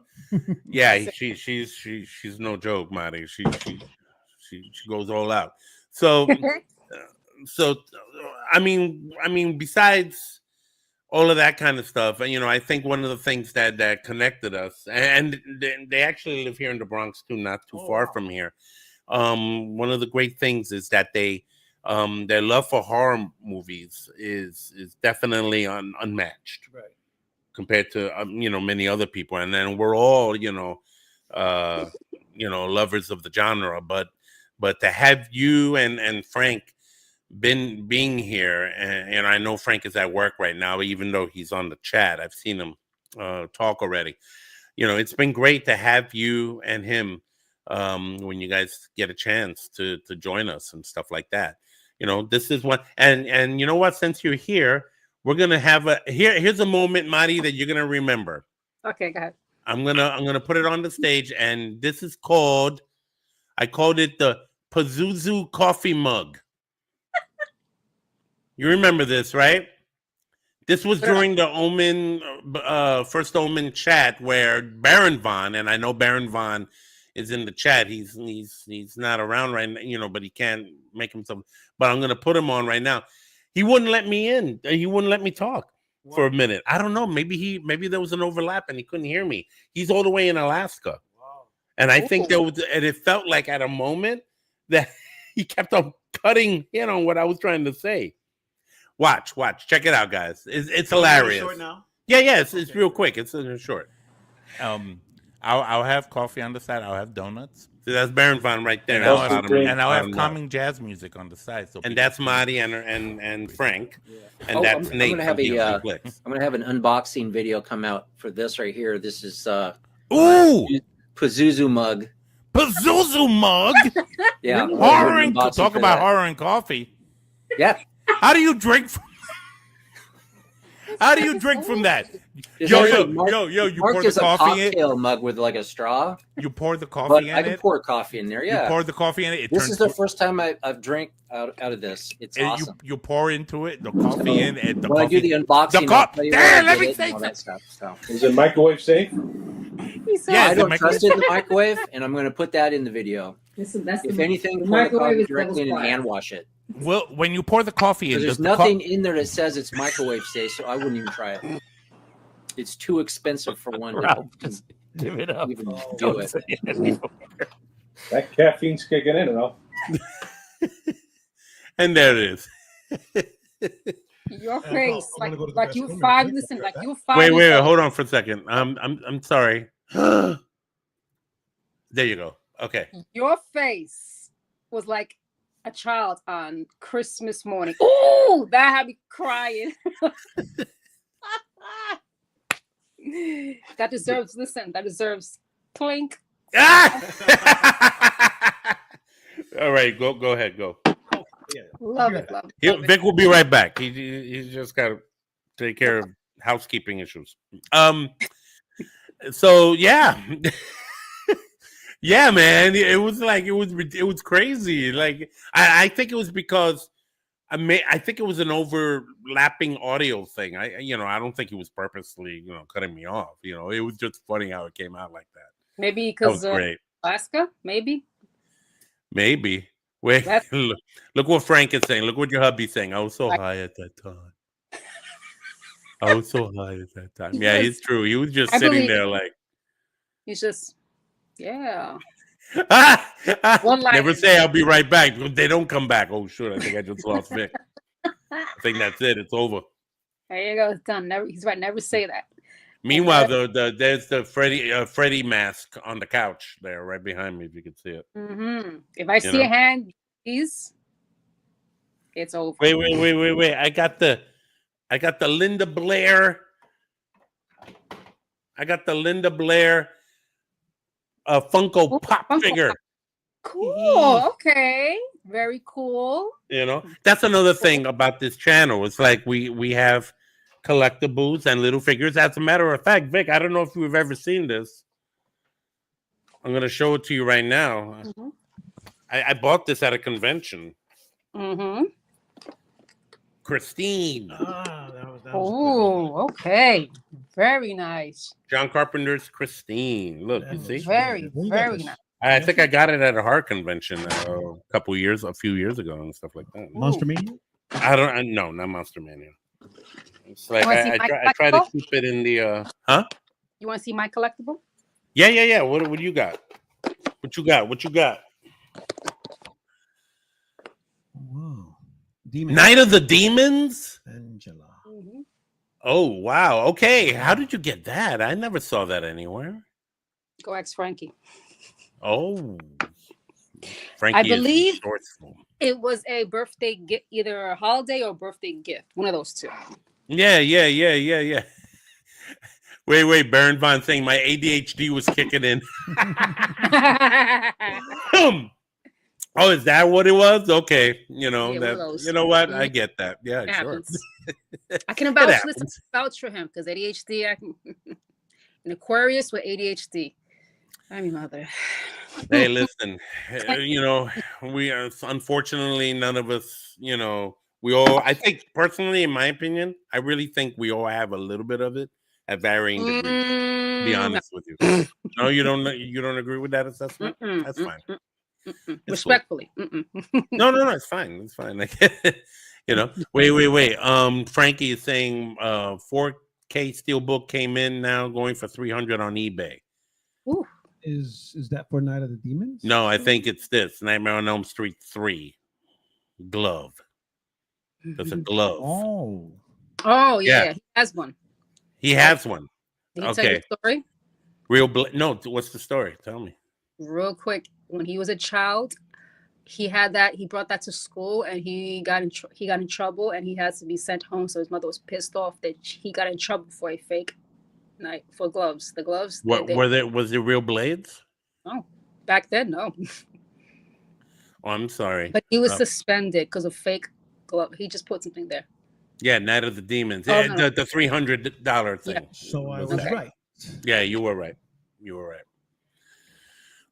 Yeah, she's no joke, Marty. She goes all out. So I mean, besides all of that kind of stuff, and I think one of the things that connected us, and they actually live here in the Bronx too, not too far from here. One of the great things is that they their love for horror movies is definitely unmatched, Right. compared to many other people, and then we're all lovers of the genre, but to have you and Frank being here, and I know Frank is at work right now, even though he's on the chat. I've seen him talk already. It's been great to have you and him when you guys get a chance to join us and stuff like that. This is what, and you know what, since you're here, we're gonna have here's a moment, Mari, that you're gonna remember. Okay, go ahead. I'm gonna put it on the stage, and this is I called it the Pazuzu coffee mug. You remember this, right? This was during the Omen, first Omen chat where Baron Von, and I know Baron Von is in the chat. He's not around right now, but he can't make himself. But I'm gonna put him on right now. He wouldn't let me in. He wouldn't let me talk for a minute. I don't know. Maybe there was an overlap and he couldn't hear me. He's all the way in Alaska, and I think and it felt like at a moment that he kept on cutting in on what I was trying to say. Watch, check it out, guys. It's hilarious. Short now? Yeah, it's real quick. It's short. I'll have coffee on the side. I'll have donuts. So that's Baron Von right there. And I'll have calming jazz music on the side. So and that's Marty and Frank. And Oh, that's I'm Nate. gonna have from Clicks. I'm gonna have an unboxing video come out for this right here. This is Ooh, Pazuzu mug. Pazuzu mug. Yeah, horror and unboxing talk for about that. horror and coffee. Yeah. How do you drink from? How do you drink from that? It's Yo, actually you Mark pour the is a coffee in. cocktail mug with like a straw. You pour the But coffee I in can it. pour coffee in there. You Yeah. pour the coffee in it. This turns is the first time I've drank out of this. It's and awesome. you pour into it the coffee in and the when coffee. I do the unboxing, The cup. I'll tell you where I Damn, let get me it say and all that stuff. So. Is it microwave safe? Yeah, I it's a don't trust it in the microwave, and I'm going to put that in the video. If anything, pour the microwave coffee is directly in and double hand wash it. Well, when you pour the coffee in, There's does the nothing in there that says it's microwave safe, so I wouldn't even try it. It's too expensive for one to just give it up. even do it. That caffeine's kicking in, Ralph. And there it is. Your Yeah, face, I'm gonna go to the like restroom you and five. drink Listen, that. like you five. Wait, hold on for a second. I'm sorry. There you go. Okay. Your face was like a child on Christmas morning. Ooh, that had me crying. That deserves clink. All right, go ahead, go. Love it. Vic will be right back. He's just got to take care of housekeeping issues. So yeah. Yeah, man. It was crazy. Like I think it was because I think it was an overlapping audio thing. I don't think he was purposely, cutting me off. It was just funny how it came out like that. Maybe That was because great. Alaska, maybe. Wait, look what Frank is saying. Look what your hubby's saying. I was so high at that time. Yeah, it's true. He was just sitting there like. He's just, yeah. Never say I'll be right back because they don't come back. Oh, shit. I think I just lost Vic. I think that's it. It's over. There you go. It's done. He's right. Never say that. Meanwhile, there's the Freddy mask on the couch there, right behind me. If you can see it. Mm-hmm. If I see a hand, please, it's over. Wait! I got the Linda Blair. Funko Pop figure. Cool. Okay. Very cool. That's another thing about this channel. It's like we have collectibles and little figures. As a matter of fact, Vic, I don't know if you've ever seen this. I'm going to show it to you right now. Mm-hmm. I bought this at a convention. Mm-hmm. Christine. Oh, okay. Very nice. John Carpenter's Christine. Look, you see? Very nice. I think I got it at a horror convention a few years ago and stuff like that. Monster Mania? No, not Monster Mania. It's like I try to keep it in the You want to see my collectible? Yeah. What do you got? What you got? Whoa. Night of the Demons? Angela. Mm-hmm. Oh wow. Okay. How did you get that? I never saw that anywhere. Go ask Frankie. Oh. Frankie, I believe it was a birthday gift, either a holiday or birthday gift. One of those two. Yeah. Wait, Baron Von saying my ADHD was kicking in. Oh, is that what it was? Okay. You know what? I get that. Yeah, it sure. I can vouch for him because ADHD, an Aquarius with ADHD. I'm your mother. Hey, listen, we are unfortunately none of us, We all, I think, personally, in my opinion, I really think we all have a little bit of it at varying degrees. To be honest with you. No, you don't agree with that assessment? That's fine. It's Respectfully. cool. No, it's fine. It's fine. Like, wait. Frankie is saying 4K Steelbook came in now, going for $300 on eBay. Ooh. Is that for Night of the Demons? No, I think it's this Nightmare on Elm Street 3 glove. That's a glove. Oh yeah. He has one. He has one. Did he tell you the story? No, what's the story? Tell me. Real quick. When he was a child, he had that. He brought that to school, and he got in trouble, and he had to be sent home. So his mother was pissed off that he got in trouble for a fake knife for gloves. The gloves. What was there real blades? Oh, back then, no. Oh, I'm sorry. But he was suspended because of fake glove. He just put something there. Yeah, Night of the Demons. Oh, the $300 thing. Yeah. So I was right. Yeah, you were right.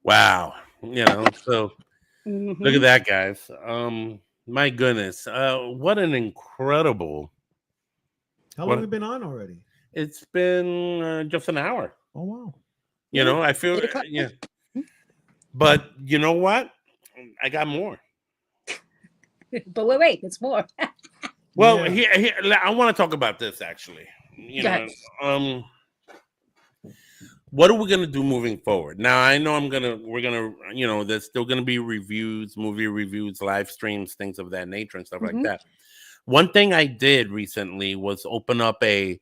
Wow. So look at that, guys. My goodness. What an incredible. How long have you been on already? It's been just an hour. Oh, wow. I feel, yeah. But you know what? I got more. But wait, it's more. Well, I want to talk about this actually. What are we gonna do moving forward? Now I know we're gonna, there's still gonna be reviews, movie reviews, live streams, things of that nature and stuff like that. One thing I did recently was open up a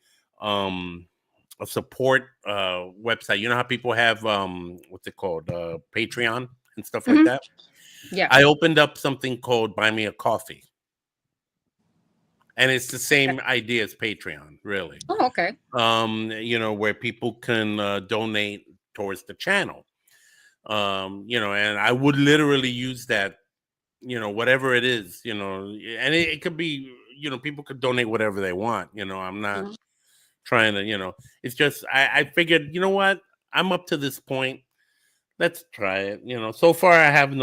support website. You know how people have what's it called? Patreon and stuff like that. Yeah. I opened up something called Buy Me a Coffee. And it's the same idea as Patreon, really. Oh, okay. Where people can donate towards the channel. And I would literally use that, whatever it is, and it could be, people could donate whatever they want. I'm not trying to, it's just, I figured, you know what? I'm up to this point. Let's try it. So far I have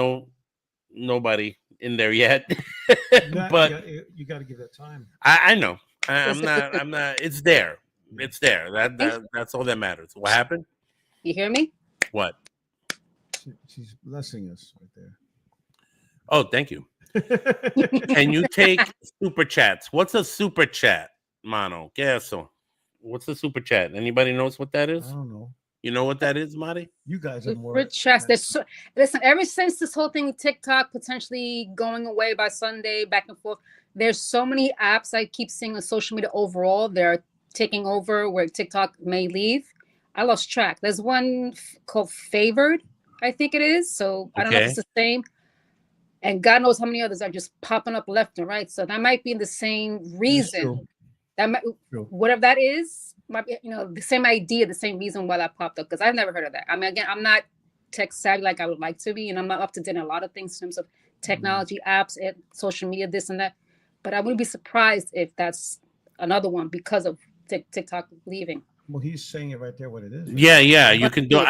nobody in there yet. But you got to give that time. I know. I'm not. It's there. That's all that matters. What happened? You hear me? What? She's blessing us right there. Oh, thank you. Can you take super chats? What's a super chat, Mano? Queso. What's a super chat? Anybody knows what that is? I don't know. You know what that is, Marty? You guys are more. Listen, ever since this whole thing with TikTok potentially going away by Sunday, back and forth, there's so many apps I keep seeing on social media overall. They're taking over where TikTok may leave. I lost track. There's one called Favored, I think it is. So I don't know if it's the same. And God knows how many others are just popping up left and right. So that might be the same reason. That might, whatever that is, might be, the same idea, the same reason why that popped up. Because I've never heard of that. I mean, again, I'm not tech savvy like I would like to be, and I'm not up to date in a lot of things in terms of technology, apps, and social media, this and that. But I wouldn't be surprised if that's another one because of TikTok leaving. Well, he's saying it right there what it is. Yeah, you can do.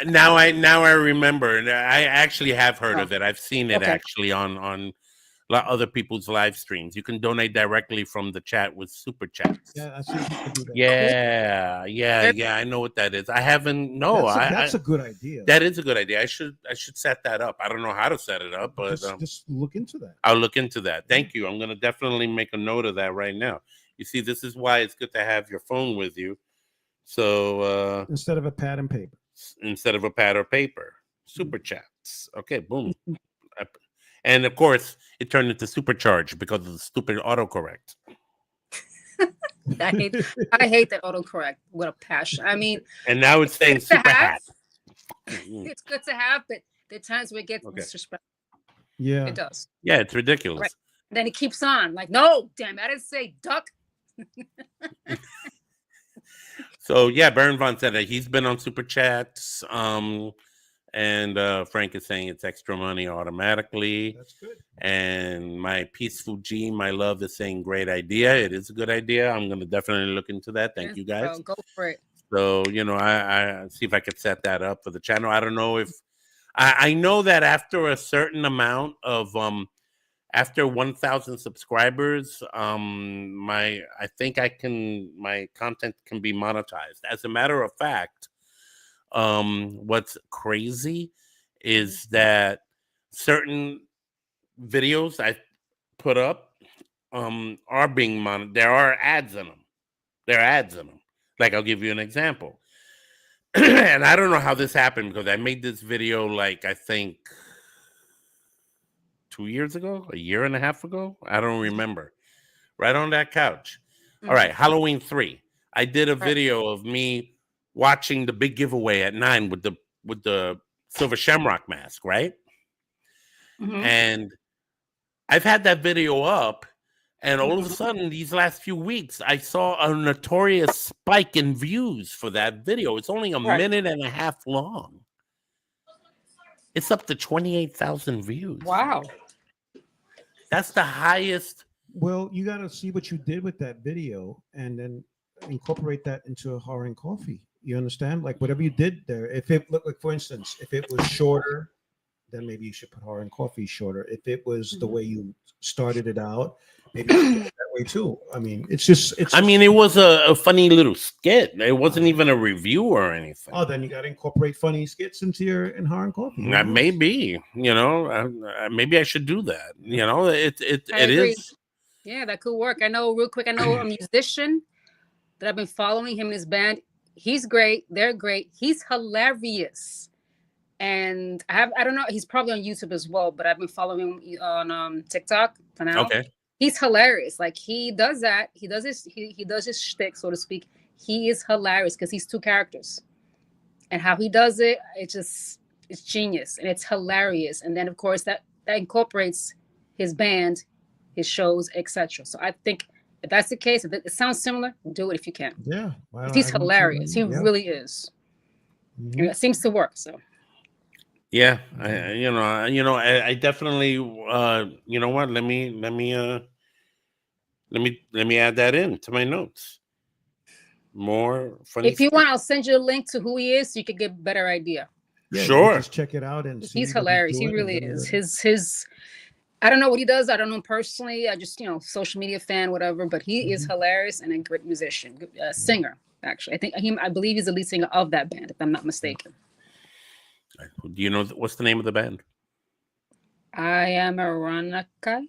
Now I remember. I actually have heard of it. I've seen it actually on other people's live streams. You can donate directly from the chat with super chats. Yeah, I see people do that. Yeah. I know what that is. I haven't. No, that's a good idea. That is a good idea. I should set that up. I don't know how to set it up, but just look into that. I'll look into that. Thank you. I'm going to definitely make a note of that right now. You see, this is why it's good to have your phone with you. So instead of a pad and paper. Instead of a pad or paper, super chats. Okay, boom. And of course, it turned into supercharge because of the stupid autocorrect. I hate that autocorrect with a passion. I mean, and now it's saying super hat. It's good to have, but there are times where it gets disrespectful. Yeah, it does. Yeah, it's ridiculous. Right. Then it keeps on. Like, no, damn, I didn't say duck. So yeah, Baron Von said that he's been on super chats. And Frank is saying it's extra money automatically. That's good. And my Peaceful G, my love, is saying great idea. It is a good idea. I'm going to definitely look into that. Thank you guys. Go for it. So, I see if I could set that up for the channel. I don't know if I know that after a certain amount of after 1,000 subscribers, my content can be monetized. As a matter of fact, what's crazy is that certain videos I put up are being monetized. There are ads in them. There are ads in them. Like, I'll give you an example. And I don't know how this happened because I made this video, like, I think 2 years ago, a year and a half ago. I don't remember. Right on that couch. All right, Halloween 3. I did a video of me watching the big giveaway at 9 with the Silver Shamrock mask, right? And I've had that video up, and all of a sudden, these last few weeks, I saw a notorious spike in views for that video. It's only a minute and a half long. It's up to 28,000 views. Wow. That's the highest. Well, you got to see what you did with that video and then incorporate that into a Horror and Coffee. You understand? Like whatever you did there, if it looked like, for instance, if it was shorter, then maybe you should put Horror and Coffee shorter. If it was the way you started it out, maybe you should do it that way too. I mean, it was a funny little skit. It wasn't even a review or anything. Oh, then you got to incorporate funny skits into your Horror and Coffee. Maybe, maybe I should do that. It agree. is. Yeah, that could work. I know real quick. I know a musician that I've been following him and his band. He's great. They're great. He's hilarious. And I don't know. He's probably on YouTube as well, but I've been following him on TikTok for now. Okay. He's hilarious. Like he does that. He does his shtick, so to speak. He is hilarious because he's two characters, and how he does it, it's genius and it's hilarious. And then of course that incorporates his band, his shows, etc. So I think if that's the case, if it sounds similar, do it if you can. Yeah, he's hilarious. He really is. And it seems to work. So. Yeah, I definitely. You know what? Let me add that in to my notes. More funny. If you want, I'll send you a link to who he is so you can get a better idea. Yeah, sure. Just check it out and he's hilarious. He really is. His. I don't know what he does. I don't know him personally. I just social media fan, whatever. But he is hilarious and a great musician, singer. Actually, I believe he's the lead singer of that band, if I'm not mistaken. Do you know what's the name of the band? I am Aranaka.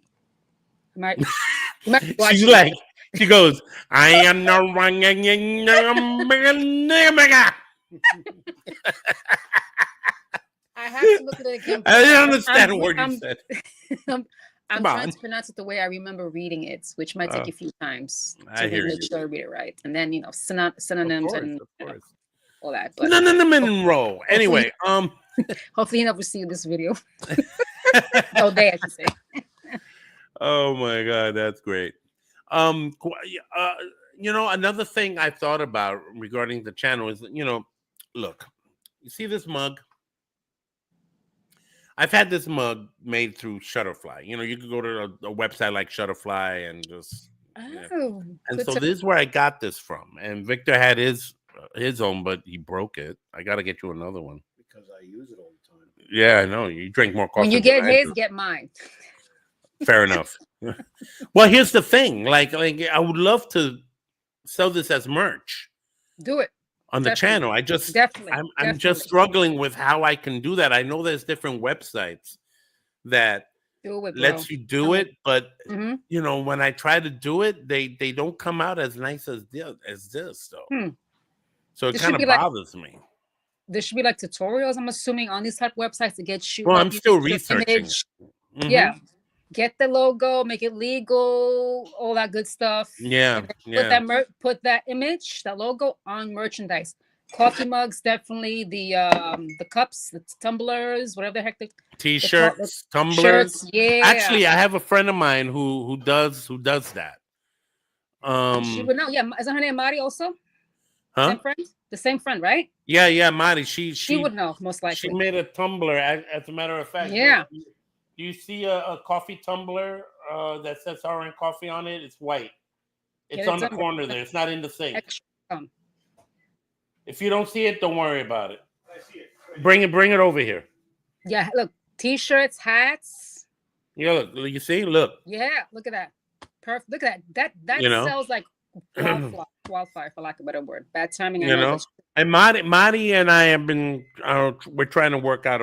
She's like, she goes, I am no I have to look at it again. I didn't understand a word you said. I'm trying to pronounce it the way I remember reading it, which might take a few times to make sure I read it right. And then synonyms and all that. But no. Anyway, hopefully you never see this video. Oh, they, I should say. Oh my God, that's great. Another thing I thought about regarding the channel is, look, you see this mug? I've had this mug made through Shutterfly. You could go to a website like Shutterfly and just. Oh. And so this is where I got this from. And Victor had his own, but he broke it. I got to get you another one. Because I use it all the time. Yeah, I know. You drink more coffee. When you get his, get mine. Fair enough. Well, here's the thing. Like I would love to sell this as merch. Do it. On the channel. I'm just struggling with how I can do that. I know there's different websites that lets you do it, but when I try to do it, they don't come out as nice as this though. So it kind of bothers me. There should be like tutorials, I'm assuming, on these type of websites to get you. Well, I'm still researching. Yeah. Get the logo, make it legal, all that good stuff. Yeah. Put that image, that logo on merchandise. Coffee mugs, definitely. The cups, the tumblers, whatever the heck. T-shirts, tumblers. Shirts, yeah. Actually, I have a friend of mine who does that. She would know. Yeah, isn't her name Mari also? Huh? Same friend? The same friend, right? Yeah, Mari. She would know most likely. She made a tumbler. As a matter of fact. Yeah. Do you see a coffee tumbler that says Horror and Coffee on it? It's white. It's on the corner there. It's not in the sink. If you don't see it, don't worry about it. I see it. Bring it over here. Yeah, look, T-shirts, hats, Yeah, look, you see, look. Yeah, look at that. Perfect. Look at that. That You know? sells like wildfire, for lack of a better word. Bad timing. I You know. know, and Marty and I have been. We're trying to work out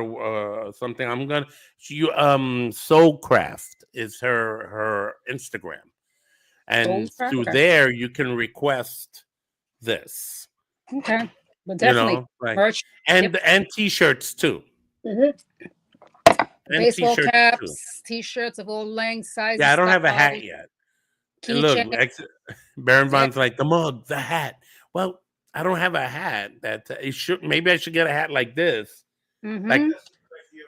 something. I'm gonna. Soulcraft is her Instagram, and Soulcraft? through Okay. there you can request this. Okay, but You definitely know, like, merch. and t-shirts too. Mhm. And Baseball t-shirts caps, too. t-shirts of all lengths, sizes. Yeah, I don't have a hat styles, yet. And look, keychains. Baron Von's like the mug, the hat. Well, I don't have a hat. That it should. Maybe I should get a hat like this, like, Mhm.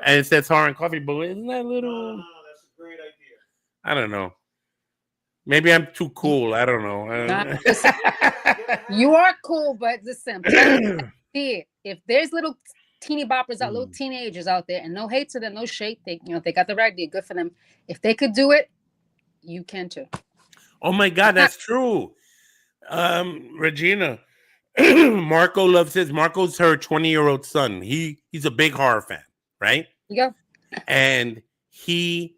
and it says Horror and Coffee. But isn't that a little? That's a great idea. I don't know. Maybe I'm too cool. I don't know. Nah, listen, you are cool, but listen, I'm telling you, see it. If there's little teeny boppers out, little teenagers out there, and no hate to them, no shade, they they got the right idea. Good for them. If they could do it, you can too. Oh my God, that's true. Regina, Marco loves his. Marco's her 20-year-old son. He's a big horror fan, right? You go. And he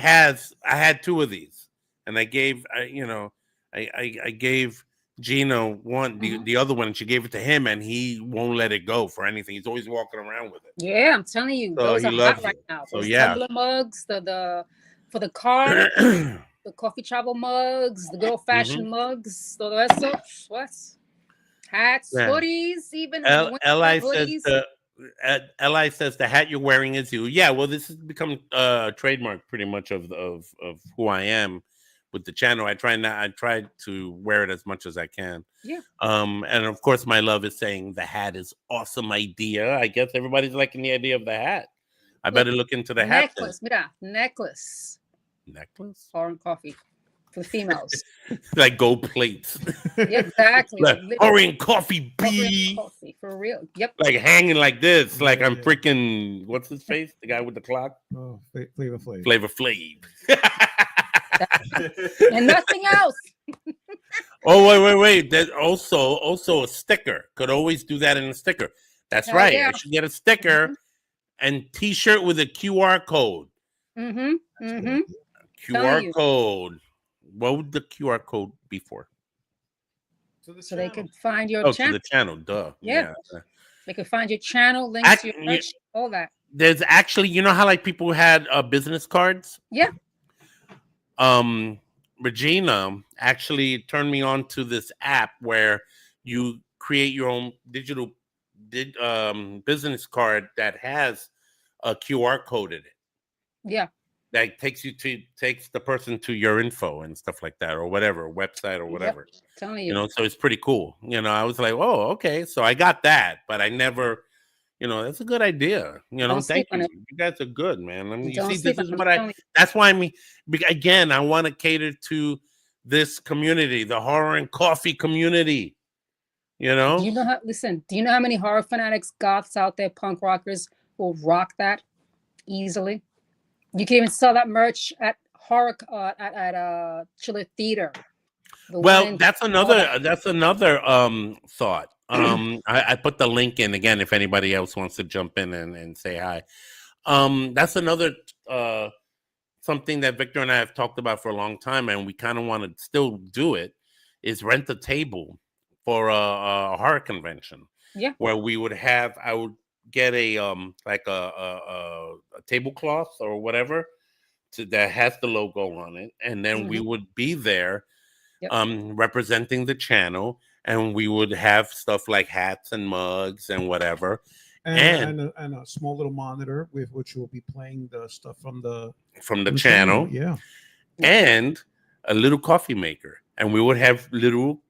has. I had two of these, and I gave. I gave Gino one, the other one, and she gave it to him, and he won't let it go for anything. He's always walking around with it. Yeah, I'm telling you, So those he are loves hot right it. now. So Those yeah. tumbler mugs, the for the car, the coffee travel mugs, the good old fashioned mugs, todo eso. What? Hats, Yeah. hoodies, even Li hoodies. says Li says the hat you're wearing is you. Yeah, well, this has become a trademark pretty much of who I am with the channel. I try to wear it as much as I can. Yeah. And of course, my love is saying the hat is awesome idea. I guess everybody's liking the idea of the hat. I better look into the hat. Necklace, mira, necklace. Necklace? Horror and coffee for females. Like gold plates. Exactly. Like literally. Horror and Coffee Horror and B. coffee, for real. Yep. Like hanging like this. Like I'm yeah. freaking, what's his face? The guy with the clock? Oh, Flavor Flav. Flavor Flav. And nothing else. Oh, wait. There's also a sticker. Could always do that in a sticker. That's Hell right. yeah. I should get a sticker and t-shirt with a QR code. Mm-hmm. Mm-hmm. QR you. code. What would the QR code be for? So they could find your Oh, to channel. the channel. Duh. Yeah. They could find your channel, links to your merch, all that. There's actually, you know how like people had business cards? Yeah. Regina actually turned me on to this app where you create your own digital business card that has a QR code in it. Yeah. That takes the person to your info and stuff like that, or whatever, website or whatever. Yep. Telling You know, so it's pretty cool. You know, I was like, oh, okay. So I got that, but I never, that's a good idea. You know, Don't thank sleep on you. it. You guys are good, man. I mean, you Don't see, sleep this on is it. what I'm telling you. that's why again, I want to cater to this community, the horror and coffee community. You know? Do you know how? Listen. Do you know how many horror fanatics, goths out there, punk rockers will rock that easily? You can even sell that merch at horror at Chiller Theater. Well, that's another thought. I put the link in again if anybody else wants to jump in and say hi. That's another something that Victor and I have talked about for a long time, and we kind of want to still do it, is rent a table for a horror convention. Yeah. Where I would get a like a tablecloth or whatever that has the logo on it, and then we would be there representing the channel, and we would have stuff like hats and mugs and whatever, and a small little monitor with which we'll be playing the stuff from the channel. Yeah. And a little coffee maker, and we would have little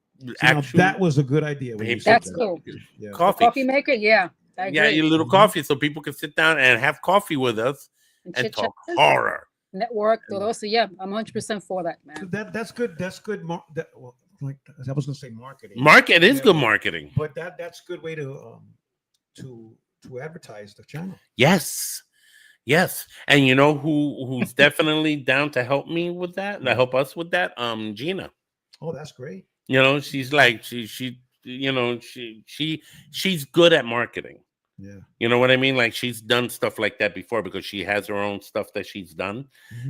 actual. That was a good idea. when you said That's that. cool. Yeah. Coffee maker, yeah. I Yeah, agree. your little coffee, so people can sit down and have coffee with us and chit-chat. talk horror. Network, todo. So yeah, I'm 100% for that, man. That's good. That's good. Like I was going to say marketing. It is good marketing. But that's a good way to advertise the channel. Yes. And you know who's definitely down to help me with that, to help us with that? Gina. Oh, that's great. You know, she's like she's good at marketing. Yeah. You know what I mean? Like she's done stuff like that before because she has her own stuff that she's done,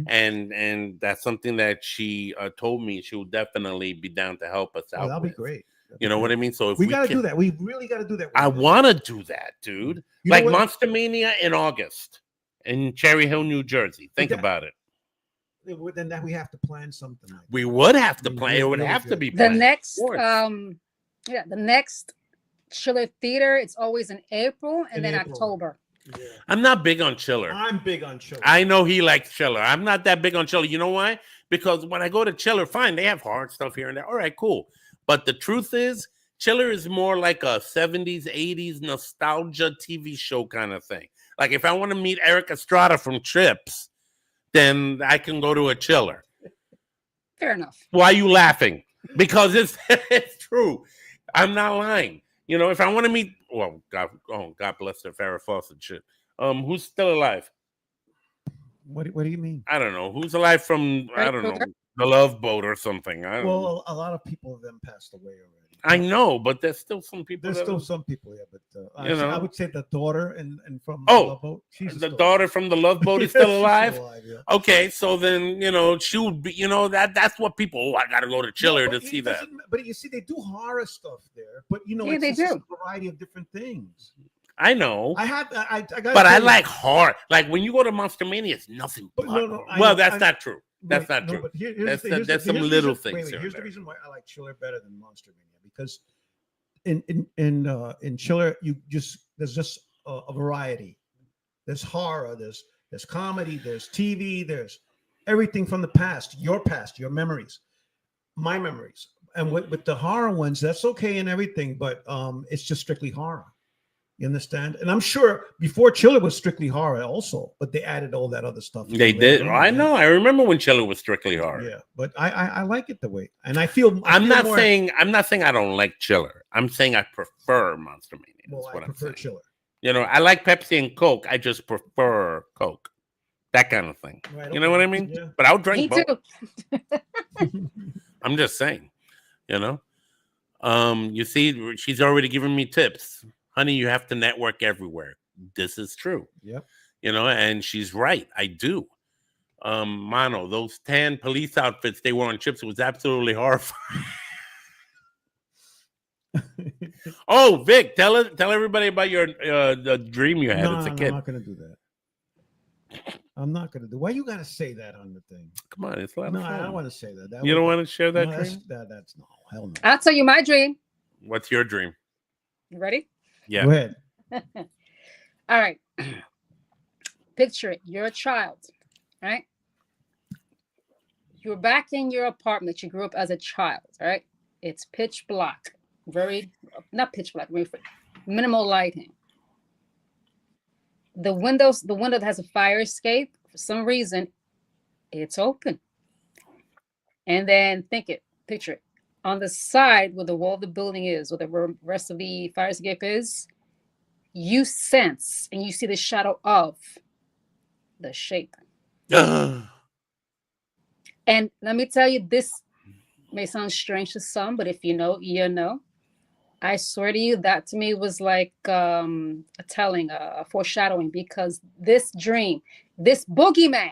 and that's something that she told me she will definitely be down to help us out. That'll be with. great. You know what I mean? So if we got to can, do that. We really got to do that. I want to do that, dude. You like know what? Monster Mania in August in Cherry Hill, New Jersey. Think about it. Then that we have to plan something. Like we would have to plan. really, It would really have to good. be The planned. next, the next Chiller Theater, it's always in April and then April. October. Yeah. I'm not big on Chiller. I'm big on Chiller. I know he likes Chiller. I'm not that big on Chiller. You know why? Because when I go to Chiller, fine, they have hard stuff here and there. All right, cool. But the truth is, Chiller is more like a 70s, 80s nostalgia TV show kind of thing. Like if I want to meet Eric Estrada from Trips, then I can go to a Chiller. Fair enough. Why are you laughing? Because it's true. I'm not lying. You know, if I want to meet, well, God bless their Farrah Fawcett shit. Who's still alive? What do you mean? I don't know. Who's alive from, I don't know, The Love Boat or something. I don't know. Well, a lot of people of them passed away already. I know, but there's still some people. There's still some people, yeah. But You know. I would say the daughter and from Oh, the Love Boat. She's the still daughter from The Love Boat is still She's alive? still alive, yeah. Okay, so then, you know, she would be, you know, that's what people, I got to go to Chiller No, to but see it that. doesn't- But you see, they do horror stuff there. But you know, Yeah, it's they just do. a variety of different things. I know. I got. But I like horror. Like when you go to Monster Mania, it's nothing but no, horror. I Well, know- that's not true. That's Wait, not no, true. but here's That's the- here's there's the- some here's the little reason- things wait, here. here's and the there. reason why I like Chiller better than Monster Mania, because in Chiller there's just a variety. There's horror, there's comedy, there's TV, there's everything from the past, your memories, my memories. And with the horror ones, that's okay and everything, but it's just strictly horror. You understand? And I'm sure before Chiller was strictly horror also, but they added all that other stuff. They later did. on, I yeah. know. I remember when Chiller was strictly horror. Yeah, but I like it the way, and I feel. I'm feel not more- saying I don't like Chiller. I'm saying I prefer Monster Mania. Well, That's I what I'm prefer saying. Chiller. You know, I like Pepsi and Coke. I just prefer Coke. That kind of thing. Right, You know what I mean? yeah. But I'll Me drink both. too. I'm just saying. You know. You see, she's already giving me tips. Honey, you have to network everywhere. This is true. Yep. You know, and she's right. I do. Mano, those tan police outfits they wore on Chips was absolutely horrifying. Oh, Vic, tell everybody about your the dream you had as a kid. I'm not gonna do that. I'm not gonna do. Why you gotta say that on the thing? Come on, it's a lot No, of fun. I don't want to say that. You don't want to share that no, dream? That's no hell no. I'll tell you my dream. What's your dream? You ready? Yeah. Go ahead. All right. Picture it. You're a child, right? You're back in your apartment. You grew up as a child, right? It's pitch black. Not pitch black, minimal lighting. The window that has a fire escape, for some reason, it's open. And then picture it. On the side where the wall of the building is, where the rest of the fire escape is, you sense and you see the shadow of the shape. And let me tell you, this may sound strange to some, but if you know, you know. I swear to you, that to me was like a telling, a foreshadowing, because this dream, this boogeyman,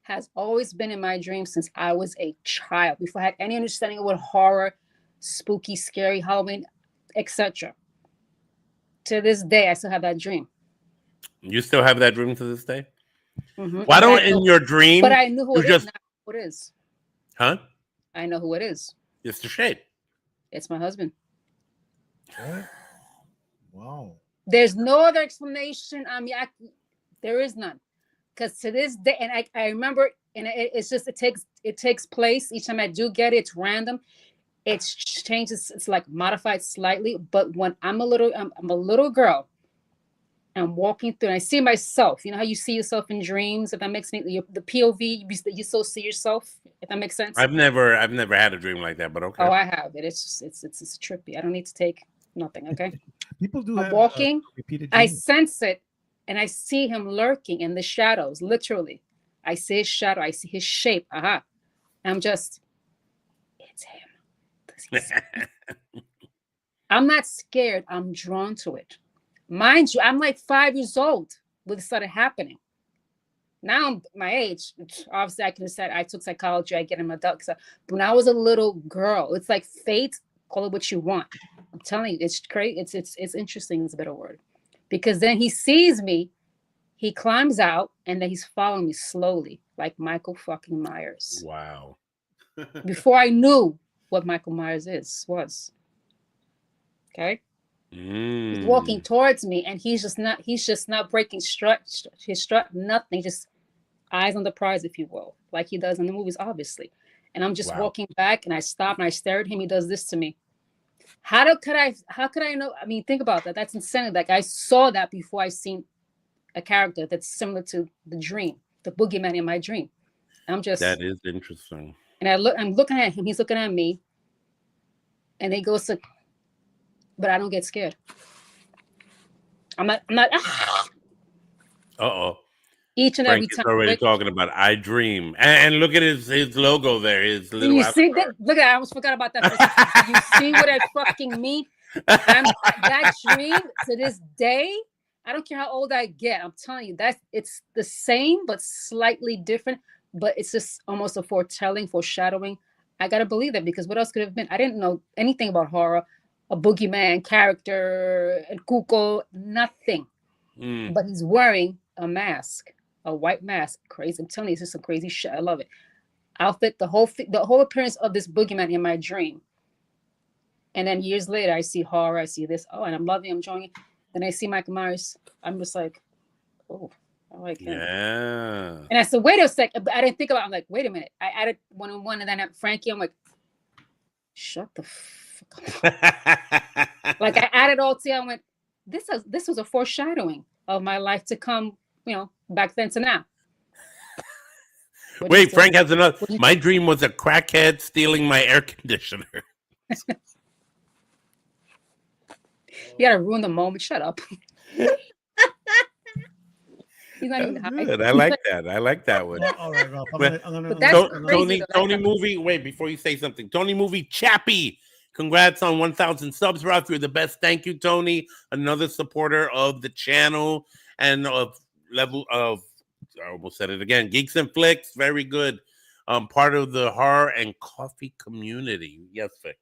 has always been in my dream since I was a child, before I had any understanding of what horror, spooky, scary, Halloween, etc. To this day, I still have that dream. You still have that dream to this day? Mhm. Why don't But I in know- your dream? But I knew who you it is. just Now I know who it is. huh? I know who it is. It's the shape. It's my husband. Wow. There's no other explanation. There is none, because to this day, and I remember, and it's just it takes place each time I do get it. It's random. It changes. It's like modified slightly. But when I'm a little girl, I'm walking through, and I see myself. You know how you see yourself in dreams. If that makes me the POV, you still see yourself. If that makes sense. I've never had a dream like that, but okay. Oh, I have it. It's trippy. I don't need to take nothing. Okay. People do I'm have walking. repeated I dreams. sense it, and I see him lurking in the shadows. Literally, I see his shadow. I see his shape. I'm just, it's him. Does he see me? I'm not scared. I'm drawn to it. Mind you, I'm like 5 years old when it started happening. Now I'm my age. Obviously, I can have said I took psychology. I get an adult. But when I was a little girl, it's like fate. Call it what you want. I'm telling you, it's crazy. It's interesting. It's a better word, because then he sees me, he climbs out, and then he's following me slowly, like Michael fucking Myers. Wow. Before I knew what Michael Myers was. Okay. He's walking towards me, and he's just not breaking his strut, nothing, just eyes on the prize, if you will, like he does in the movies, obviously. And I'm just walking back, and I stop and I stare at him. He does this to me. How could I know? I mean, think about that. That's insane. Like, I saw that before I seen a character that's similar to the dream, the boogeyman in my dream. That is interesting. And I'm looking at him, he's looking at me, and he goes to, but I don't get scared. I'm not. Each and Frank every is time. already talking about I Dream. And look at his logo there. His little You see avatar. that? Look at I almost forgot about that. You see what I fucking mean? That dream to this day, I don't care how old I get. I'm telling you, it's the same but slightly different. But it's just almost a foreshadowing. I gotta believe that, because what else could it have been? I didn't know anything about horror, a boogeyman character, and Cuco, nothing. But he's wearing a mask, a white mask. Crazy. I'm telling you, it's just some crazy shit. I love it. Outfit, the whole appearance of this boogeyman in my dream. And then years later, I see horror. I see this. Oh, and I'm loving, I'm enjoying it. Then I see Michael Myers. I'm just like, oh, I like him. Yeah. And I said, wait a sec. I didn't think about it. I'm like, wait a minute. I added one on one, and then Frankie, I'm like, shut the fuck up. Like, I added all together. I went, this was a foreshadowing of my life to come, back then to now. Wait, Frank has another. My dream was a crackhead stealing my air conditioner. You gotta ruin the moment. Shut up. He's not even high. Good. I like that. I like that one. All right, Ralph. Tony movie. Wait, before you say something, Tony movie Chappie. Congrats on 1,000 subs, Ralph. You're the best. Thank you, Tony. Another supporter of the channel and of level of. I almost said it again. Geeks and Flicks. Very good. Part of the horror and coffee community. Yes, Vic.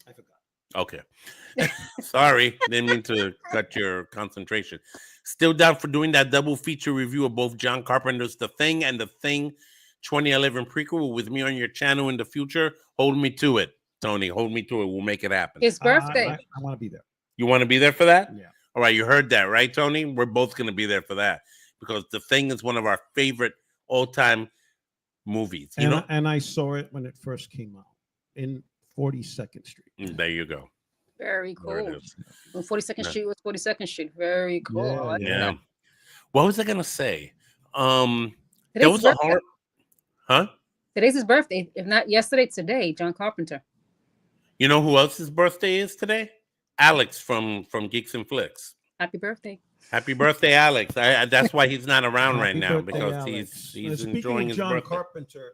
I forgot. Okay. Sorry. Didn't mean to cut your concentration. Still down for doing that double feature review of both John Carpenter's The Thing and The Thing 2011 prequel with me on your channel in the future. Hold me to it, Tony. Hold me to it. We'll make it happen. His birthday. I want to be there. You want to be there for that? Yeah. All right. You heard that, right, Tony? We're both going to be there for that because The Thing is one of our favorite all-time movies. And I saw it when it first came out in 42nd Street. There you go. Very cool. When 42nd Street was 42nd Street. Very cool. Yeah. What was I gonna say? Today's there was a horror. Huh? Today's his birthday. If not yesterday, today. John Carpenter. You know who else's birthday is today? Alex from Geeks and Flicks. Happy birthday. Happy birthday, Alex. That's why he's not around right Happy now birthday, because Alex. he's Speaking enjoying of his John birthday. Carpenter,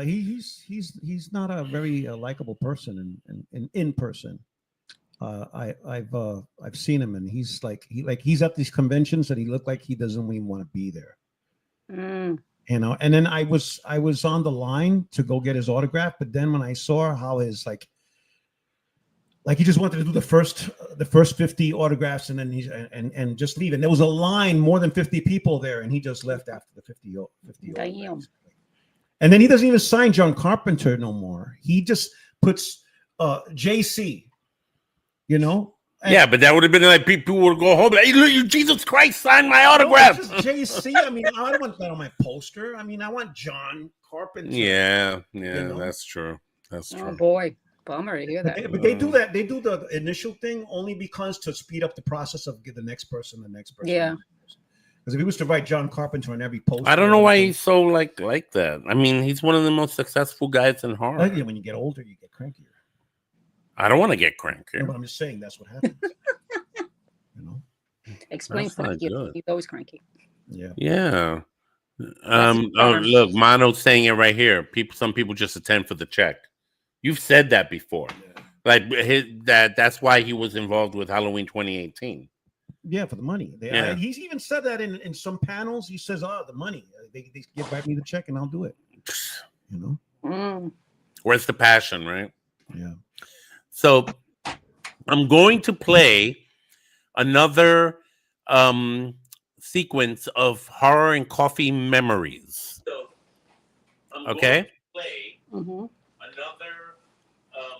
he's not a very likable person in person. I've seen him, and he's he's at these conventions and he looked like he doesn't even want to be there. And then I was on the line to go get his autograph, but then when I saw how his like he just wanted to do the first 50 autographs and then and just leave, and there was a line more than 50 people there, and he just left after the 50 autographs. And then he doesn't even sign John Carpenter no more. He just puts JC, Yeah, but that would have been like people would go home. Hey, look, Jesus Christ, sign my autograph. Just JC. I mean, I don't want that on my poster. I mean, I want John Carpenter. Yeah, that's true. That's true. Oh boy, bummer to hear that. But they do that. They do the initial thing only because to speed up the process of get the next person. Yeah. Because if he was to write John Carpenter on every poster, I don't know why he's so like that. I mean, he's one of the most successful guys in horror. When you get older, you get crankier. I don't want to get cranky. No, but I'm just saying that's what happens. Explain cranky. He's always cranky. Yeah. Yeah. Look, Mono's saying it right here. Some people just attend for the check. You've said that before. Like that's why he was involved with Halloween 2018. Yeah, for the money. He's even said that in some panels. He says, "Oh, the money. They give back me the check, and I'll do it." You know, where's the passion, right? Yeah. So I'm going to play another sequence of Horror and Coffee memories. Okay. Mm-hmm.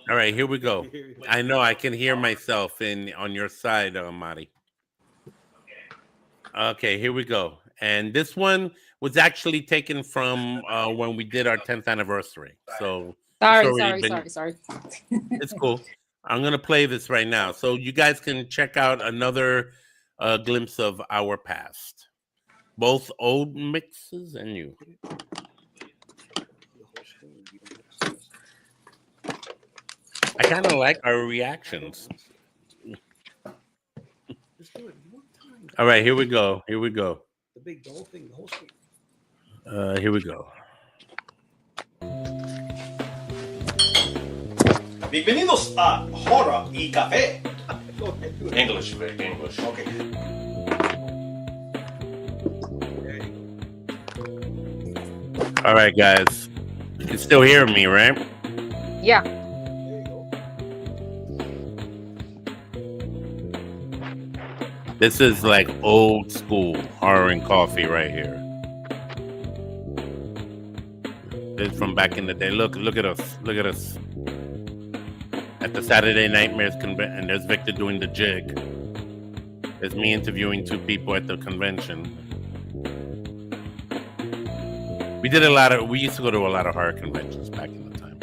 All right, here we go. I know I can hear myself on your side, Marty. Okay, here we go. And this one was actually taken from when we did our 10th anniversary. So sorry. It's cool. I'm gonna play this right now, so you guys can check out another glimpse of our past, both old mixes and new. I kind of like our reactions. All right, here we go. The big the whole thing, the whole screen. Here we go. Bienvenidos a Horror y Café. English, Vic, English. Okay. All right, guys. You can still hear me, right? Yeah. This is like old school Horror and Coffee right here. This is from back in the day. Look at us. Look at us. At the Saturday Nightmares convention, and there's Victor doing the jig. There's me interviewing two people at the convention. We used to go to a lot of horror conventions back in the time.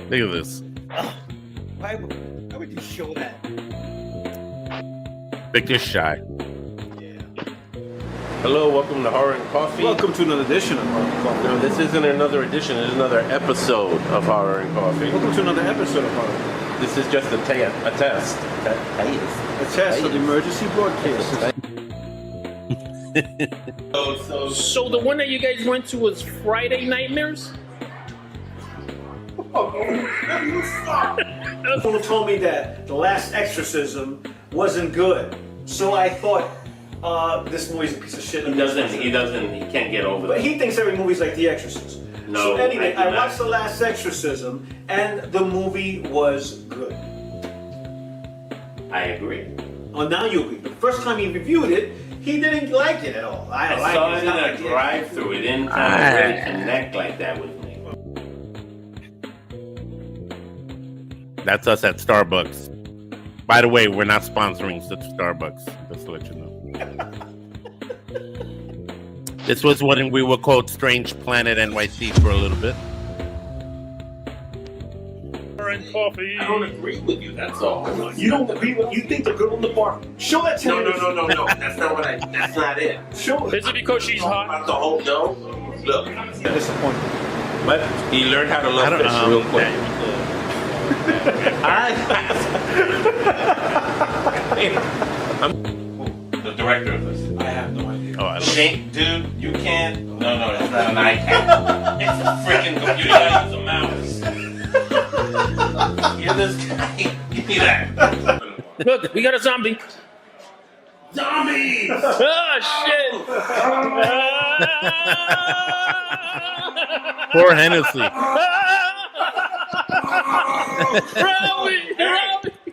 Look at this. Why would you show that? Victor's shy. Hello, welcome to Horror and Coffee. Welcome to another edition of Horror and Coffee. No, this isn't another edition. It's another episode of Horror and Coffee. Welcome to another episode of Horror. This is just a test. A test of the emergency broadcast. So the one that you guys went to was Friday Nightmares? Someone told me that The Last Exorcism wasn't good, so I thought this movie's a piece of shit. He can't get over But that. he thinks every movie's like The Exorcist. No, So anyway, I do I not. watched The Last Exorcism, and the movie was good. I agree. Oh, now you agree. The first time he reviewed it, he didn't like it at all. I don't I like saw it. it It's in not a like The drive-through. It didn't kind of really connect like that with me. That's us at Starbucks. By the way, we're not sponsoring Starbucks. Just to let you know. This was when we were called Strange Planet NYC for a little bit. And coffee. I don't agree with you. That's all. You don't agree with? You think the girl in the bar? Show that to me. No. That's not what That's not it. Show it. Is it because she's hot? About the whole no. Look, Disappointed. but he learned how to love fish real quick. I'm the director of this. I have no idea. Oh, I love it. Shane, dude, you can't. No, it's not an iPad. It's a freaking computer. You gotta use a mouse. Hear this guy? Give me that. Look, we got a zombie. Zombies! Oh, shit. Poor Hennessy.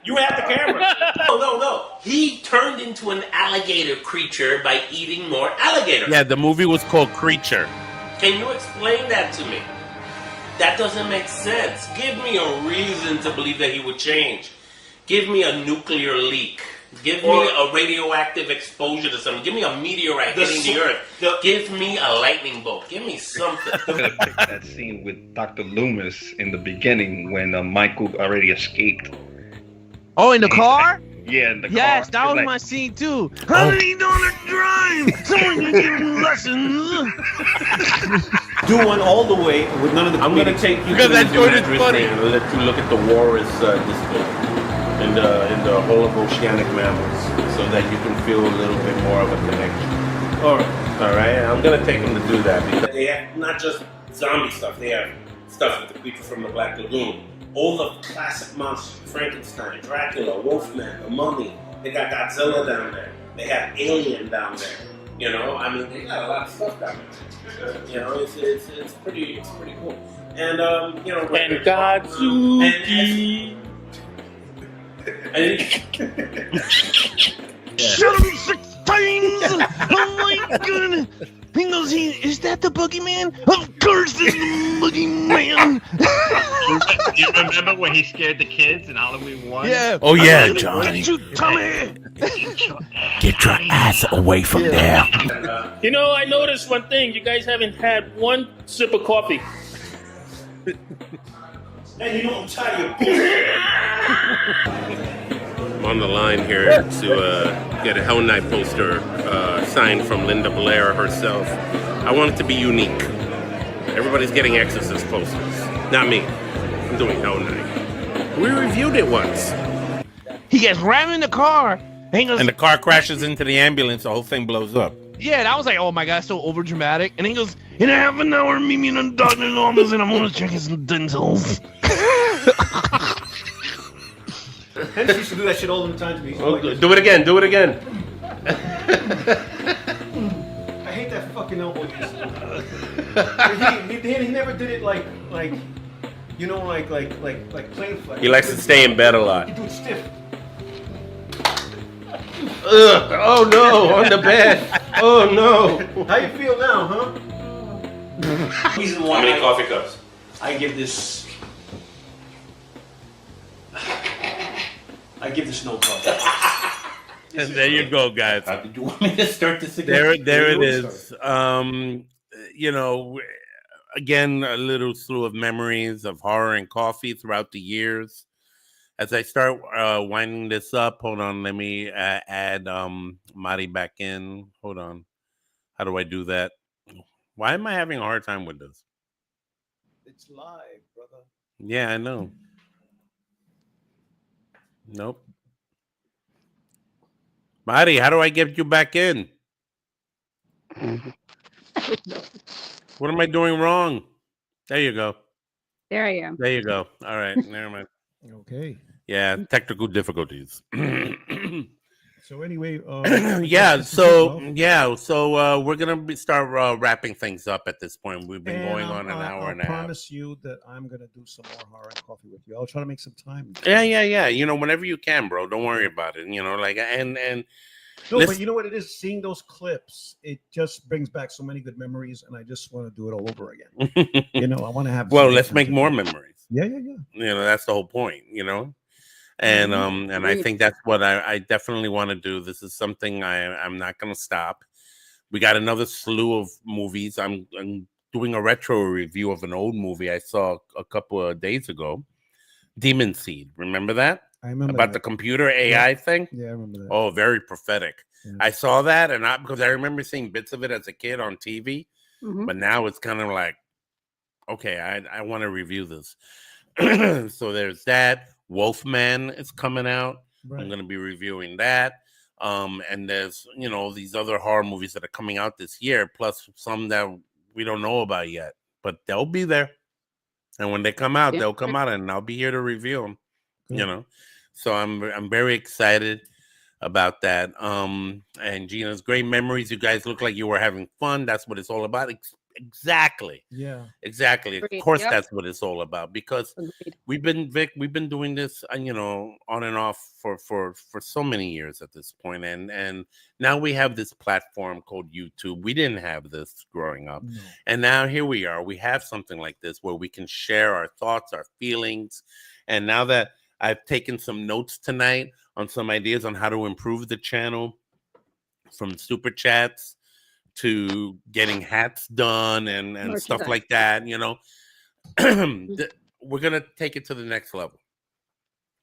You have the camera. No. He turned into an alligator creature by eating more alligator. Yeah, the movie was called Creature. Can you explain that to me? That doesn't make sense. Give me a reason to believe that he would change. Give me a nuclear leak. Give me a radioactive exposure to something. Give me a meteorite hitting the earth. Give me a lightning bolt. Give me something. That scene with Dr. Loomis in the beginning when Michael already escaped. Oh, in the car? Yeah, in the car. Yes, that was Like- my scene too. How do you know to drive? Someone can give me lessons. Do one all the way with none of the. I'm going to take you to the imagery and let you look at the walrus display in the whole of oceanic mammals so that you can feel a little bit more of a connection. All right. I'm gonna take them to do that because they have not just zombie stuff. They have stuff with the creature from the Black Lagoon, all the classic monsters: Frankenstein, Dracula, Wolfman, the Mummy. They got Godzilla down there. They have Alien down there. You know, I mean, they got a lot of stuff down there. You know, it's pretty cool. And you know, And Godzuki. Shot him 6 times! Oh my god! He goes, is that the boogeyman? Of course it's the boogeyman! Do you remember when he scared the kids in Halloween 1? Yeah. Oh yeah, Get Johnny. you, Tommy! Get your ass away from there. You know, I noticed one thing. You guys haven't had one sip of coffee. And you know I'm tired of bullshit. I'm on the line here to get a Hell Night poster signed from Linda Blair herself. I want it to be unique. Everybody's getting Exorcist posters. Not me. I'm doing Hell Night. We reviewed it once. He gets rammed in the car. And he goes, And the car crashes into the ambulance, the whole thing blows up. yeah, and I was like, oh my god, so over dramatic. And he goes, in a half an hour, meet me in the doctor's office and I'm gonna check his dentals. Henry used to do that shit all the time to me. Oh, do it again. Do it again. I hate that fucking elbow. He never did it like you know, like plain flex. He likes to stay in bed a lot. He do it stiff. Ugh. Oh no, on the bed. Oh no. How you feel now, huh? Reason How why many coffee cups? I give this no coffee. And there you go, guys. Did you want me to start this again? There it is. You know, again, a little slew of memories of horror and coffee throughout the years. As I start winding this up, hold on, let me add Mari back in. Hold on. How do I do that? Why am I having a hard time with this? It's live, brother. Yeah, I know. Nope. Mari, how do I get you back in? What am I doing wrong? There you go. There I am. There you go. All right. Never mind. Okay. Yeah, technical difficulties. So anyway, so we're gonna start wrapping things up at this point. We've been going on an hour and a half. I promise you that I'm gonna do some more horror and coffee with you. I'll try to make some time. Yeah. You know, whenever you can, bro. Don't worry about it. You know, like and no, but you know what it is? Seeing those clips, it just brings back so many good memories, and I just want to do it all over again. You know, I want to have. Well, let's make more memories. Yeah. You know, that's the whole point. You know. And I think that's what I definitely want to do. This is something I'm not going to stop. We got another slew of movies. I'm doing a retro review of an old movie I saw a couple of days ago, Demon Seed. Remember that? I remember about that. the computer AI thing. Yeah, I remember that. Oh, very prophetic. Yeah. I saw that, and because I remember seeing bits of it as a kid on TV, but now it's kind of like, okay, I want to review this. So there's that. Wolfman is coming out. Right. I'm going to be reviewing that. And there's, you know, these other horror movies that are coming out this year, plus some that we don't know about yet, but they'll be there. And when they come out, they'll come out, and I'll be here to review them. You know, so I'm very excited about that. And Gina's great memories. You guys look like you were having fun. That's what it's all about. Exactly. Yeah. Exactly. Of Agreed. course, Yep. that's what it's all about. Because we've been doing this, you know, on and off for so many years at this point, and now we have this platform called YouTube. We didn't have this growing up, and now here we are. We have something like this where we can share our thoughts, our feelings, and now that I've taken some notes tonight on some ideas on how to improve the channel, from super chats to getting hats done and stuff like that, you know, we're going to take it to the next level.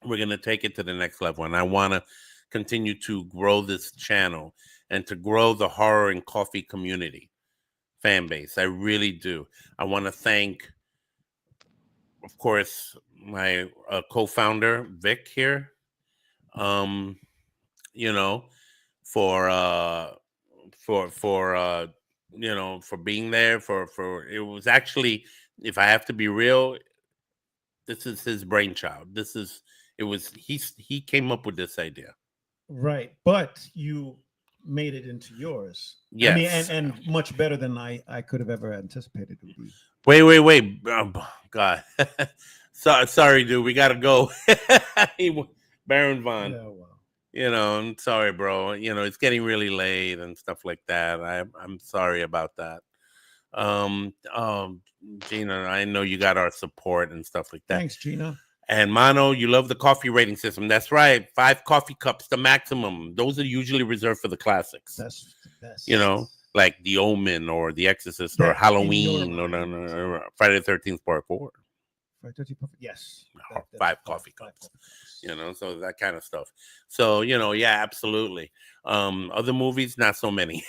We're going to take it to the next level. And I want to continue to grow this channel and to grow the horror and coffee community fan base. I really do. I want to thank, of course, my co-founder, Vic here, you know, for for for being there for it was actually, if I have to be real, this is his brainchild. He came up with this idea. Right, but you made it into yours. Yes. I mean, and much better than I could have ever anticipated it would be. Wait. God. Sorry, dude. We gotta go. Baron Von. Yeah, well. I'm sorry, bro. It's getting really late and stuff like that. I'm sorry about that. Gina, I know you got our support and stuff like that. Thanks, Gina. And Mano, you love the coffee rating system. That's right. 5 coffee cups, the maximum. Those are usually reserved for the classics. That's the best. Like The Omen or The Exorcist or Halloween or Friday the 13th Part 4. Friday the 13th, yes. 5 coffee cups. So that kind of stuff. So, yeah, absolutely. Other movies, not so many.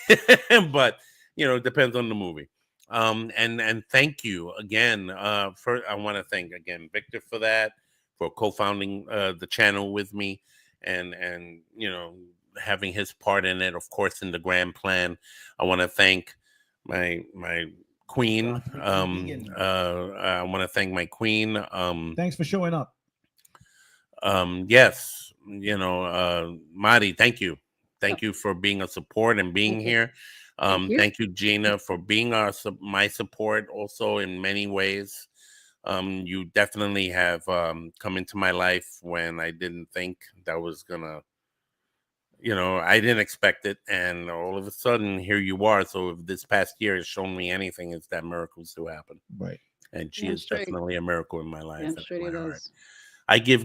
But, it depends on the movie. And thank you again. For I want to thank again Victor for that, for co-founding the channel with me, and having his part in it, of course, in the grand plan. I want to thank my queen. I want to thank my queen. Thanks for showing up. Yes, Mari, thank you. Thank you for being a support and being here. Thank you, Gina, for being my support also in many ways. You definitely have come into my life when I didn't think that was gonna, I didn't expect it, and all of a sudden here you are. So if this past year has shown me anything, it's that miracles do happen. Right. And she is definitely a miracle in my life. I'm sure it is. I give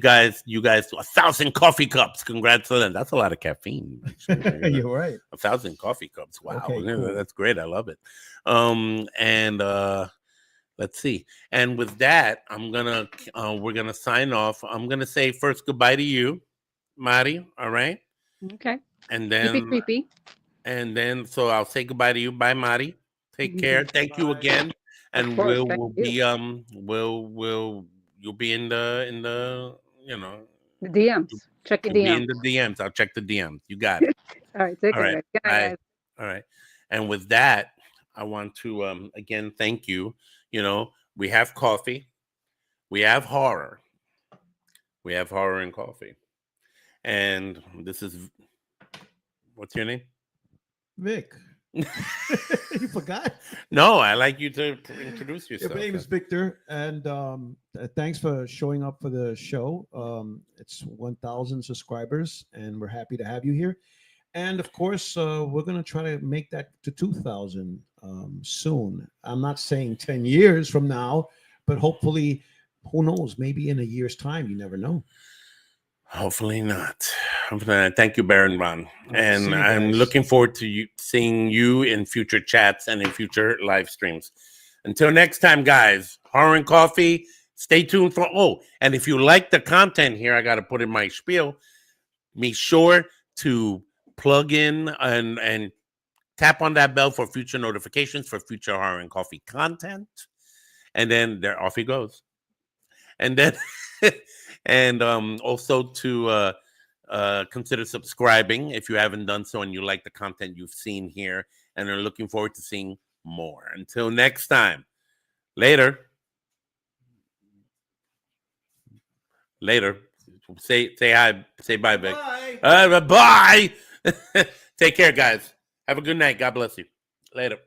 you guys 1,000 coffee cups. Congrats to them. That's a lot of caffeine. You're right. 1,000 coffee cups. Wow. Okay, cool. That's great. I love it. And let's see. And with that, we're gonna sign off. I'm gonna say first goodbye to you, Mari. All right. Okay. And then creepy. And then so I'll say goodbye to you. Bye, Mari. Take care. Thank you again. And course, we'll thank be you. you'll be in the The DMs. Check your you'll be in DMs. the DMs. I'll check the DMs. You got it. All right. Take All care. right. Good night, Bye. guys. All right. And with that, I want to again thank you. We have coffee. We have horror. We have horror and coffee. And this is, what's your name? Vic. You forgot? No, I like you to introduce yourself. My name is Victor, and thanks for showing up for the show. It's 1,000 subscribers, and we're happy to have you here. And of course, we're going to try to make that to 2,000 soon. I'm not saying 10 years from now, but hopefully, who knows, maybe in a year's time, you never know. Hopefully not. Thank you, Baron Von. And See you I'm guys. looking forward to seeing you in future chats and in future live streams. Until next time, guys, Horror and Coffee, stay tuned for, and if you like the content here, I got to put in my spiel. Be sure to plug in and tap on that bell for future notifications for future Horror and Coffee content. And then off he goes. And then, and also to consider subscribing if you haven't done so and you like the content you've seen here and are looking forward to seeing more. Until next time, later. Say hi. Say bye, Vic. Bye. Bye. Take care, guys. Have a good night. God bless you. Later.